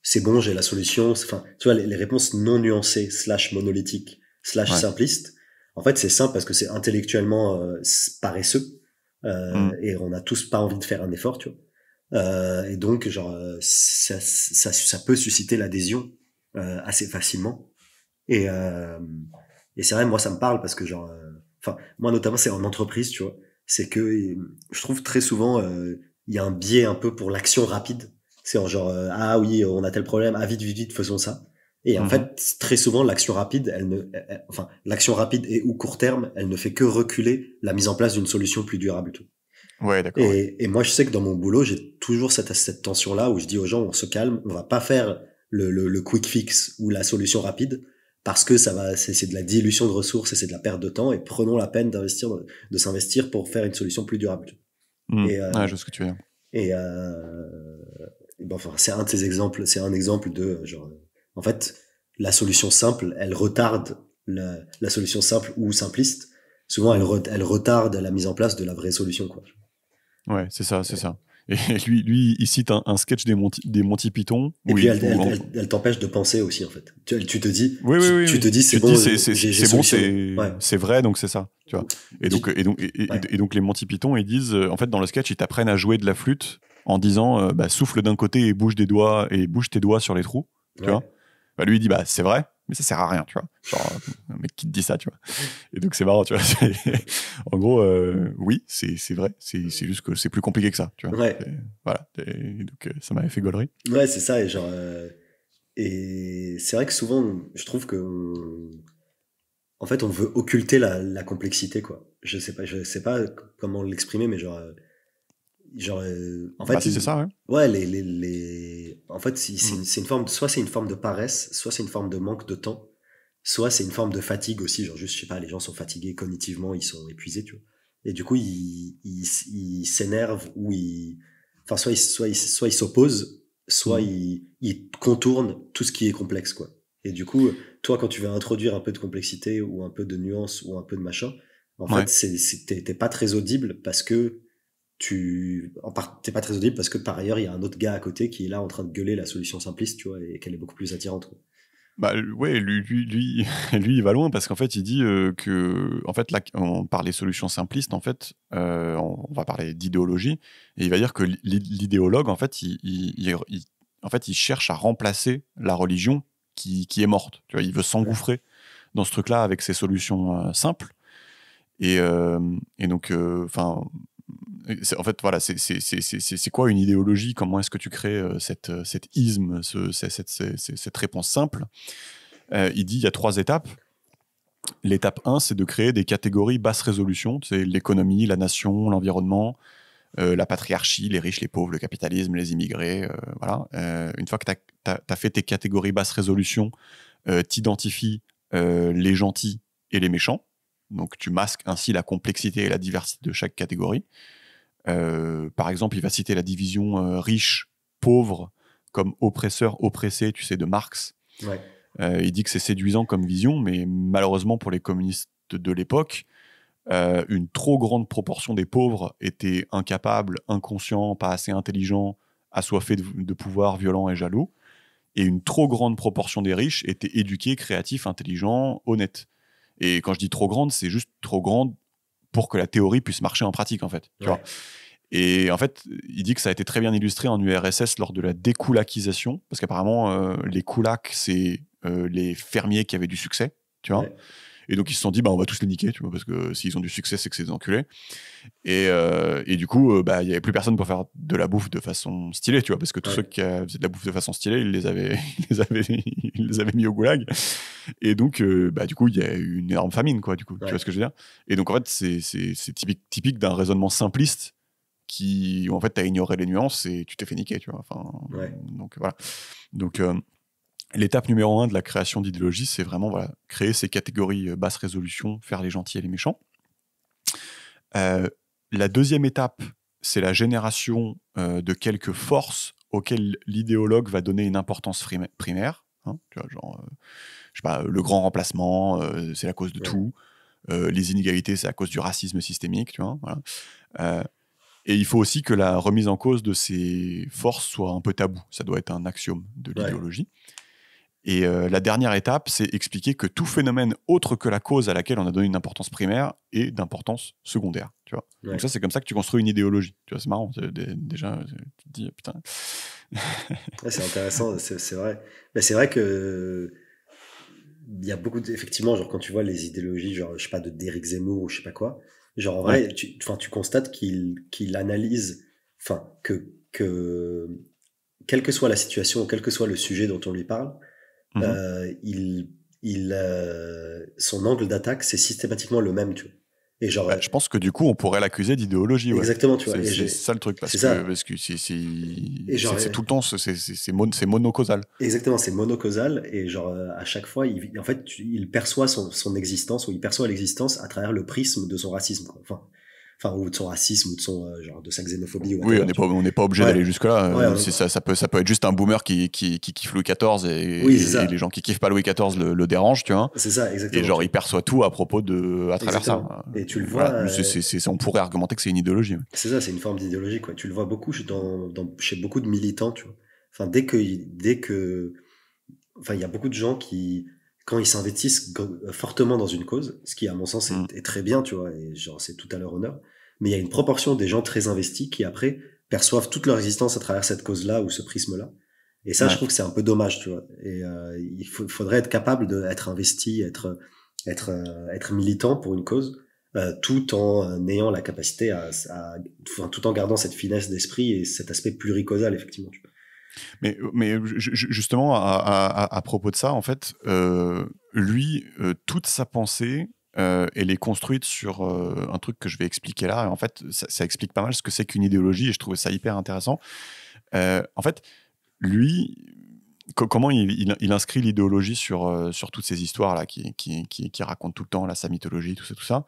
c'est bon, j'ai la solution. Enfin, tu vois, les réponses non nuancées / monolithiques / simplistes. En fait, c'est simple parce que c'est intellectuellement paresseux et on a tous pas envie de faire un effort, tu vois. Et donc, genre, ça peut susciter l'adhésion assez facilement. Et c'est vrai, moi, ça me parle parce que genre, enfin, moi notamment, c'est en entreprise, tu vois. C'est que je trouve très souvent, il y a un biais un peu pour l'action rapide. C'est en genre, ah oui, on a tel problème, ah vite, faisons ça. Et en fait, très souvent, l'action rapide, enfin, l'action rapide et ou court terme, elle ne fait que reculer la mise en place d'une solution plus durable. Tout. Ouais, d'accord. Et moi, je sais que dans mon boulot, j'ai toujours cette tension-là où je dis aux gens, on se calme, on va pas faire le quick fix ou la solution rapide parce que c'est de la dilution de ressources et c'est de la perte de temps et prenons la peine de s'investir pour faire une solution plus durable. Et je vois ce que tu veux dire. Et bon, enfin, c'est un de ces exemples, c'est un exemple de genre, en fait, la solution simple, elle retarde la solution simple ou simpliste. Souvent, elle retarde la mise en place de la vraie solution, quoi. Ouais, c'est ça. Et lui, il cite un sketch des Monty Python. Et puis, elle t'empêche de penser aussi, en fait. Tu te dis, tu te dis, c'est bon, c'est vrai, donc c'est ça, tu vois. Et donc, les Monty Python, ils disent, en fait, dans le sketch, ils t'apprennent à jouer de la flûte en disant, souffle d'un côté et bouge tes doigts sur les trous, tu vois. Bah, lui, il dit, c'est vrai, mais ça sert à rien, tu vois. Genre, un mec qui te dit ça, tu vois. Et donc, c'est marrant, tu vois. En gros, oui, c'est vrai. C'est juste que c'est plus compliqué que ça, tu vois. Ouais. Voilà. Et donc, ça m'avait fait gaulerie. Ouais, c'est ça. Et genre, et c'est vrai que souvent, je trouve que, en fait, on veut occulter la complexité, quoi. Je sais pas comment l'exprimer, mais genre, en fait, c'est ça, ouais. Ouais, en fait, c'est une forme, soit c'est une forme de paresse, soit c'est une forme de manque de temps, soit c'est une forme de fatigue aussi, genre juste, je sais pas, les gens sont fatigués cognitivement, ils sont épuisés, tu vois. Et du coup, ils s'énervent ou enfin, soit ils s'opposent, soit ils contournent tout ce qui est complexe, quoi. Et du coup, toi, quand tu veux introduire un peu de complexité ou un peu de nuance ou un peu de machin, en fait, t'es pas très audible parce que t'es pas très audible parce que par ailleurs il y a un autre gars à côté qui est là en train de gueuler la solution simpliste, tu vois, et qu'elle est beaucoup plus attirante, quoi. Ouais, lui, il va loin parce qu'en fait il dit que en fait là on parle des solutions simplistes, en fait on va parler d'idéologie et il va dire que l'idéologue en fait il cherche à remplacer la religion qui est morte, tu vois, il veut s'engouffrer dans ce truc là avec ses solutions simples et donc enfin en fait, voilà, c'est quoi une idéologie? Comment est-ce que tu crées cet isme, cette réponse simple? Il dit il y a 3 étapes. L'étape 1, c'est de créer des catégories basse résolution. C'est l'économie, la nation, l'environnement, la patriarchie, les riches, les pauvres, le capitalisme, les immigrés. Voilà. Une fois que tu as fait tes catégories basse résolution, t'identifies les gentils et les méchants. Donc tu masques ainsi la complexité et la diversité de chaque catégorie. Par exemple, il va citer la division riche-pauvre comme oppresseur-oppressé, tu sais, de Marx. Ouais. Il dit que c'est séduisant comme vision, mais malheureusement pour les communistes de l'époque, une trop grande proportion des pauvres étaient incapables, inconscients, pas assez intelligents, assoiffés de pouvoir, violents et jaloux. Et une trop grande proportion des riches étaient éduqués, créatifs, intelligents, honnêtes. Et quand je dis trop grande, c'est juste trop grande pour que la théorie puisse marcher en pratique, en fait. Tu vois. Et en fait, il dit que ça a été très bien illustré en URSS lors de la dékoulakisation, parce qu'apparemment, les koulaks, c'est les fermiers qui avaient du succès, tu vois. Et donc, ils se sont dit, on va tous les niquer, tu vois, parce que s'ils ont du succès, c'est que c'est des enculés. Et du coup, il n'y avait plus personne pour faire de la bouffe de façon stylée, tu vois, parce que tous ceux qui faisaient de la bouffe de façon stylée, ils les avaient mis au goulag. Et donc, du coup, il y a eu une énorme famine, quoi, du coup. Tu vois ce que je veux dire? Et donc, en fait, c'est typique d'un raisonnement simpliste où, en fait, tu as ignoré les nuances et tu t'es fait niquer, tu vois. Enfin, donc, voilà. Donc, l'étape numéro 1 de la création d'idéologie, c'est vraiment créer ces catégories basse résolution, faire les gentils et les méchants. La deuxième étape, c'est la génération de quelques forces auxquelles l'idéologue va donner une importance primaire. hein, tu vois, genre, je sais pas, le grand remplacement, c'est la cause de tout. Les inégalités, c'est à cause du racisme systémique, tu vois. Voilà. Et il faut aussi que la remise en cause de ces forces soit un peu tabou. Ça doit être un axiome de l'idéologie. Et la dernière étape, c'est expliquer que tout phénomène autre que la cause à laquelle on a donné une importance primaire est d'importance secondaire. Tu vois. Donc ça, c'est comme ça que tu construis une idéologie. Tu vois, c'est marrant. Déjà, tu te dis, putain. C'est intéressant, c'est vrai. Mais c'est vrai que il y a beaucoup effectivement, genre quand tu vois les idéologies, genre je sais pas, d'Éric Zemmour ou je sais pas quoi, genre en vrai, tu constates qu'il analyse, enfin que quelle que soit la situation, quel que soit le sujet dont on lui parle, son angle d'attaque, c'est systématiquement le même, tu vois. Et genre, je pense que du coup, on pourrait l'accuser d'idéologie. Exactement, tu vois. C'est ça le truc, parce que c'est tout le temps, c'est monocausal. Exactement, c'est monocausal, et genre à chaque fois, en fait, il perçoit son existence, ou il perçoit l'existence à travers le prisme de son racisme, quoi. Enfin, ou de son racisme, ou de son genre de sa xénophobie. Oui, on n'est pas obligé d'aller jusque-là. Ça peut être juste un boomer qui kiffe Louis XIV et les gens qui kiffent pas Louis XIV le dérangent, tu vois. C'est ça, exactement. Et genre, il perçoit tout à travers ça. Et tu le vois. On pourrait argumenter que c'est une idéologie. C'est ça, c'est une forme d'idéologie, quoi. Tu le vois beaucoup chez beaucoup de militants, tu vois. Enfin, dès que, enfin, il y a beaucoup de gens qui, quand ils s'investissent fortement dans une cause, ce qui, à mon sens, est très bien, tu vois, et genre, c'est tout à leur honneur. Mais il y a une proportion des gens très investis qui, après, perçoivent toute leur existence à travers cette cause-là ou ce prisme-là. Et ça, je trouve que c'est un peu dommage, tu vois. Et il faudrait être capable d'être investi, être militant pour une cause, tout en ayant la capacité tout en gardant cette finesse d'esprit et cet aspect pluricausal, effectivement, tu vois. Mais justement, à propos de ça, en fait, lui, toute sa pensée, elle est construite sur un truc que je vais expliquer là. Et en fait, ça explique pas mal ce que c'est qu'une idéologie, et je trouvais ça hyper intéressant. En fait, lui, comment il inscrit l'idéologie sur toutes ces histoires-là qui racontent tout le temps là, sa mythologie, tout ça.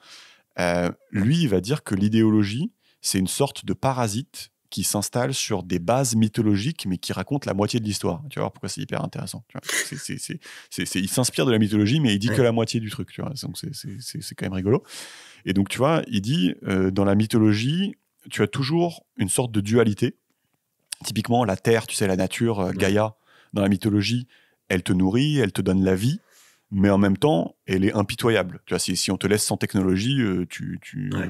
Lui, il va dire que l'idéologie, c'est une sorte de parasite qui s'installe sur des bases mythologiques, mais qui racontent la moitié de l'histoire. Tu vois pourquoi c'est hyper intéressant. Tu vois, il s'inspire de la mythologie, mais il dit que la moitié du truc. Tu vois, donc c'est quand même rigolo. Et donc, tu vois, il dit, dans la mythologie, tu as toujours une sorte de dualité. Typiquement, la Terre, tu sais, la nature, Gaïa, dans la mythologie, elle te nourrit, elle te donne la vie, mais en même temps, elle est impitoyable. Tu vois, si on te laisse sans technologie,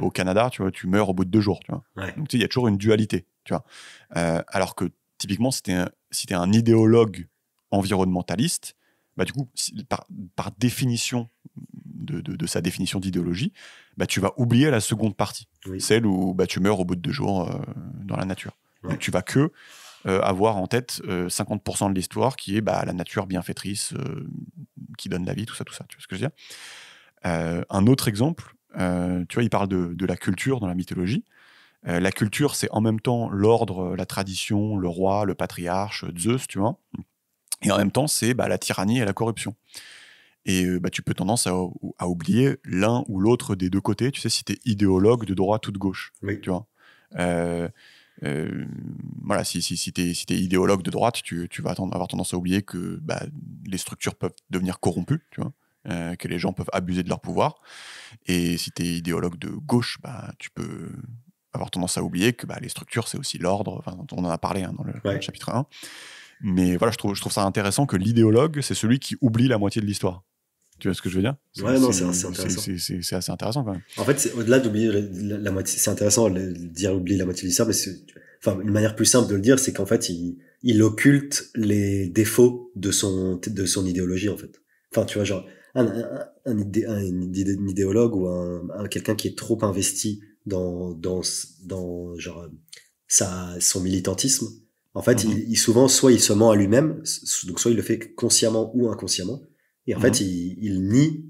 au Canada, tu vois, tu meurs au bout de 2 jours. Tu vois. Donc, tu sais, il y a toujours une dualité. Tu vois. Alors que, typiquement, si t'es un idéologue environnementaliste, bah, du coup, par définition de sa définition d'idéologie, bah, tu vas oublier la seconde partie, celle où bah, tu meurs au bout de 2 jours dans la nature. Donc, tu vas que avoir en tête 50% de l'histoire qui est bah, la nature bienfaitrice qui donne la vie, tout ça. Tu vois ce que je veux dire ? Un autre exemple, tu vois, il parle de la culture dans la mythologie. La culture, c'est en même temps l'ordre, la tradition, le roi, le patriarche, Zeus, tu vois. Et en même temps, c'est bah, la tyrannie et la corruption. Et bah, tu peux tendance à oublier l'un ou l'autre des deux côtés, tu sais, si tu es idéologue de droite ou de gauche. Tu vois. Voilà, si tu es idéologue de droite, tu vas avoir tendance à oublier que bah, les structures peuvent devenir corrompues, tu vois, que les gens peuvent abuser de leur pouvoir. Et si tu es idéologue de gauche, bah, tu peux avoir tendance à oublier que bah, les structures, c'est aussi l'ordre. Enfin, on en a parlé dans le chapitre 1. Mais voilà, je trouve ça intéressant que l'idéologue, c'est celui qui oublie la moitié de l'histoire. Tu vois ce que je veux dire ? C'est intéressant. C'est assez intéressant quand même. En fait, au-delà d'oublier la moitié, c'est intéressant de dire oublier la moitié de l'histoire, mais une manière plus simple de le dire, c'est qu'en fait, il occulte les défauts de son idéologie, en fait. Enfin, tu vois, genre, un idéologue ou quelqu'un qui est trop investi dans genre, son militantisme, en fait, souvent, soit il se ment à lui-même, donc soit il le fait consciemment ou inconsciemment, et en fait, il nie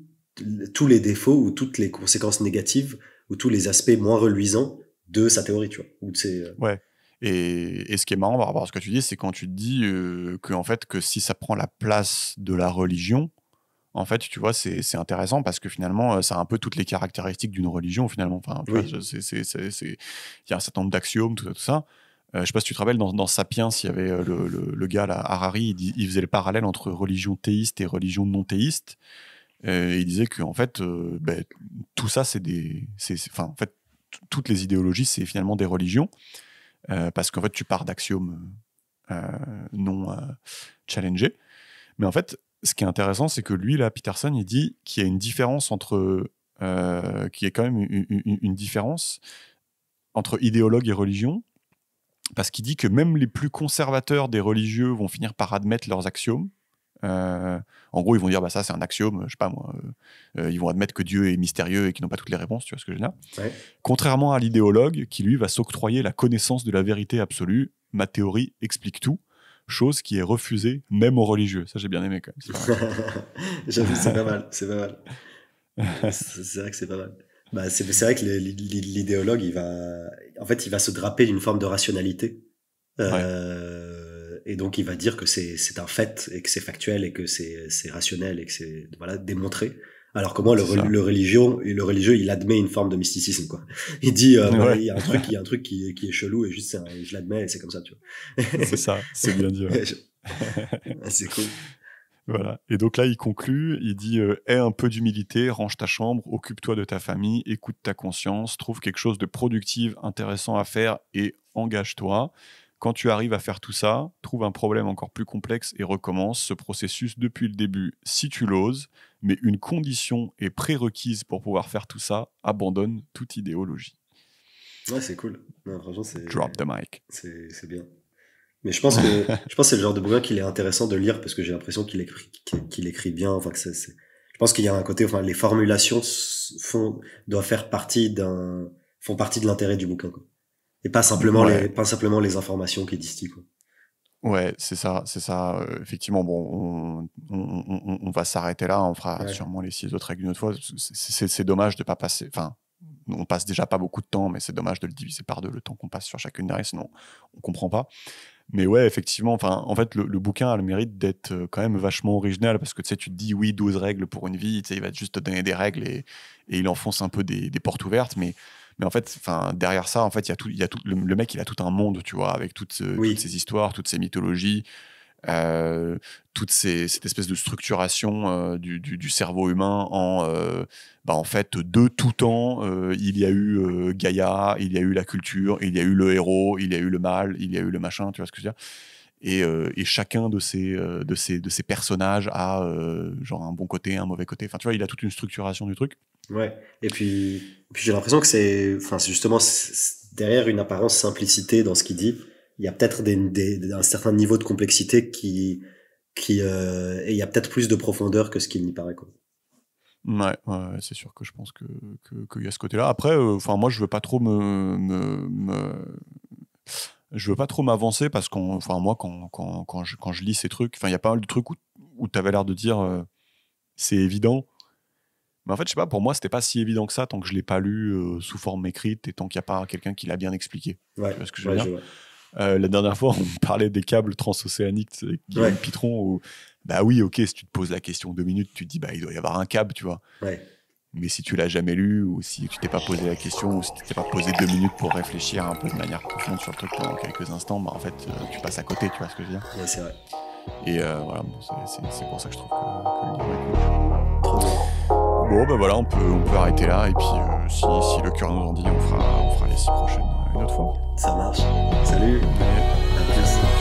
tous les défauts ou toutes les conséquences négatives ou tous les aspects moins reluisants de sa théorie, tu vois. Ou de ses, Ouais. Et ce qui est marrant par rapport à ce que tu dis, c'est quand tu te dis que si ça prend la place de la religion, en fait, tu vois, c'est intéressant parce que finalement, ça a un peu toutes les caractéristiques d'une religion, finalement. Enfin, tu vois, il y a un certain nombre d'axiomes, tout ça. Je sais pas si tu te rappelles, dans Sapiens, il y avait le gars, là, Harari, il faisait le parallèle entre religion théiste et religion non théiste. Il disait que en fait, tout ça, en fait, toutes les idéologies, c'est finalement des religions, parce qu'en fait, tu pars d'axiomes non challengés. Mais en fait, ce qui est intéressant, c'est que lui, là, Peterson, il dit qu'il y a une différence qu'il y a quand même une différence entre idéologue et religion, parce qu'il dit que même les plus conservateurs des religieux vont finir par admettre leurs axiomes. En gros, ils vont dire, ça c'est un axiome, je sais pas moi. Ils vont admettre que Dieu est mystérieux et qu'ils n'ont pas toutes les réponses, tu vois ce que je veux dire. Ouais. Contrairement à l'idéologue, qui lui va s'octroyer la connaissance de la vérité absolue. Ma théorie explique tout, chose qui est refusée même aux religieux. Ça, j'ai bien aimé quand même. J'avoue, c'est pas mal. C'est vrai que c'est pas mal. C'est vrai que l'idéologue, il va se draper d'une forme de rationalité. Et donc, il va dire que c'est un fait et que c'est factuel et que c'est rationnel et que c'est démontré. Alors que moi, le religieux, il admet une forme de mysticisme, quoi. Il dit, il y a un truc qui est chelou et juste, je l'admets et c'est comme ça, tu vois. C'est ça, c'est bien dit. Ouais. C'est cool. Voilà. Et donc là, il conclut, il dit aie un peu d'humilité, range ta chambre, occupe-toi de ta famille, écoute ta conscience, trouve quelque chose de productif, intéressant à faire et engage-toi. Quand tu arrives à faire tout ça, trouve un problème encore plus complexe et recommence ce processus depuis le début si tu l'oses, mais une condition est prérequise pour pouvoir faire tout ça, abandonne toute idéologie. Ouais, c'est cool. Non, franchement, Drop the mic. C'est bien. Mais je pense que c'est le genre de bouquin qu'il est intéressant de lire parce que j'ai l'impression qu'il écrit bien. Enfin, je pense qu'il y a un côté, les formulations font partie de l'intérêt du bouquin, quoi. Et pas simplement les informations qu'il distille, quoi. Ouais, c'est ça. Effectivement, bon, on va s'arrêter là. On fera sûrement les 6 autres règles une autre fois. C'est dommage de pas passer. Enfin, on passe déjà pas beaucoup de temps, mais c'est dommage de le diviser par 2 le temps qu'on passe sur chacune des règles, sinon on comprend pas. Mais ouais, effectivement, en fait, le bouquin a le mérite d'être quand même vachement original parce que tu te dis oui, 12 règles pour une vie, il va juste te donner des règles et il enfonce un peu des portes ouvertes, mais en fait, derrière ça, en fait, il y a tout, le mec, il a tout un monde, tu vois, avec toutes ces histoires, toutes ces mythologies, cette espèce de structuration du cerveau humain en fait, de tout temps, il y a eu Gaïa, il y a eu la culture, il y a eu le héros, il y a eu le mal, il y a eu le machin, tu vois ce que je veux dire. Et chacun de ces personnages a genre un bon côté, un mauvais côté. Enfin, tu vois, il a toute une structuration du truc. Ouais. Et puis j'ai l'impression que c'est justement derrière une apparence simplicité dans ce qu'il dit, il y a peut-être un certain niveau de complexité et il y a peut-être plus de profondeur que ce qu'il n'y paraît, quoi. Ouais, c'est sûr que je pense qu'il y a ce côté-là. Après, moi, je veux pas trop je veux pas trop m'avancer parce que moi, quand je lis ces trucs, il y a pas mal de trucs où tu avais l'air de dire c'est évident. Mais en fait, je sais pas, pour moi, c'était pas si évident que ça tant que je l'ai pas lu sous forme écrite et tant qu'il n'y a pas quelqu'un qui l'a bien expliqué. Ouais, tu vois ce que je veux dire. La dernière fois, on parlait des câbles transocéaniques avec Guillaume Pitron où, oui, ok, si tu te poses la question 2 minutes, tu te dis, il doit y avoir un câble, tu vois. Ouais. Mais si tu l'as jamais lu, ou si tu t'es pas posé la question, ou si tu t'es pas posé 2 minutes pour réfléchir un peu de manière profonde sur le truc pendant quelques instants, en fait, tu passes à côté, tu vois ce que je veux dire. Ouais, c'est vrai. Et voilà, c'est pour ça que je trouve que le livre est cool. Trop bien. Bon, voilà, on peut arrêter là, et puis si le cœur nous en dit, on fera les 6 prochaines une autre fois. Ça marche. Salut. À plus.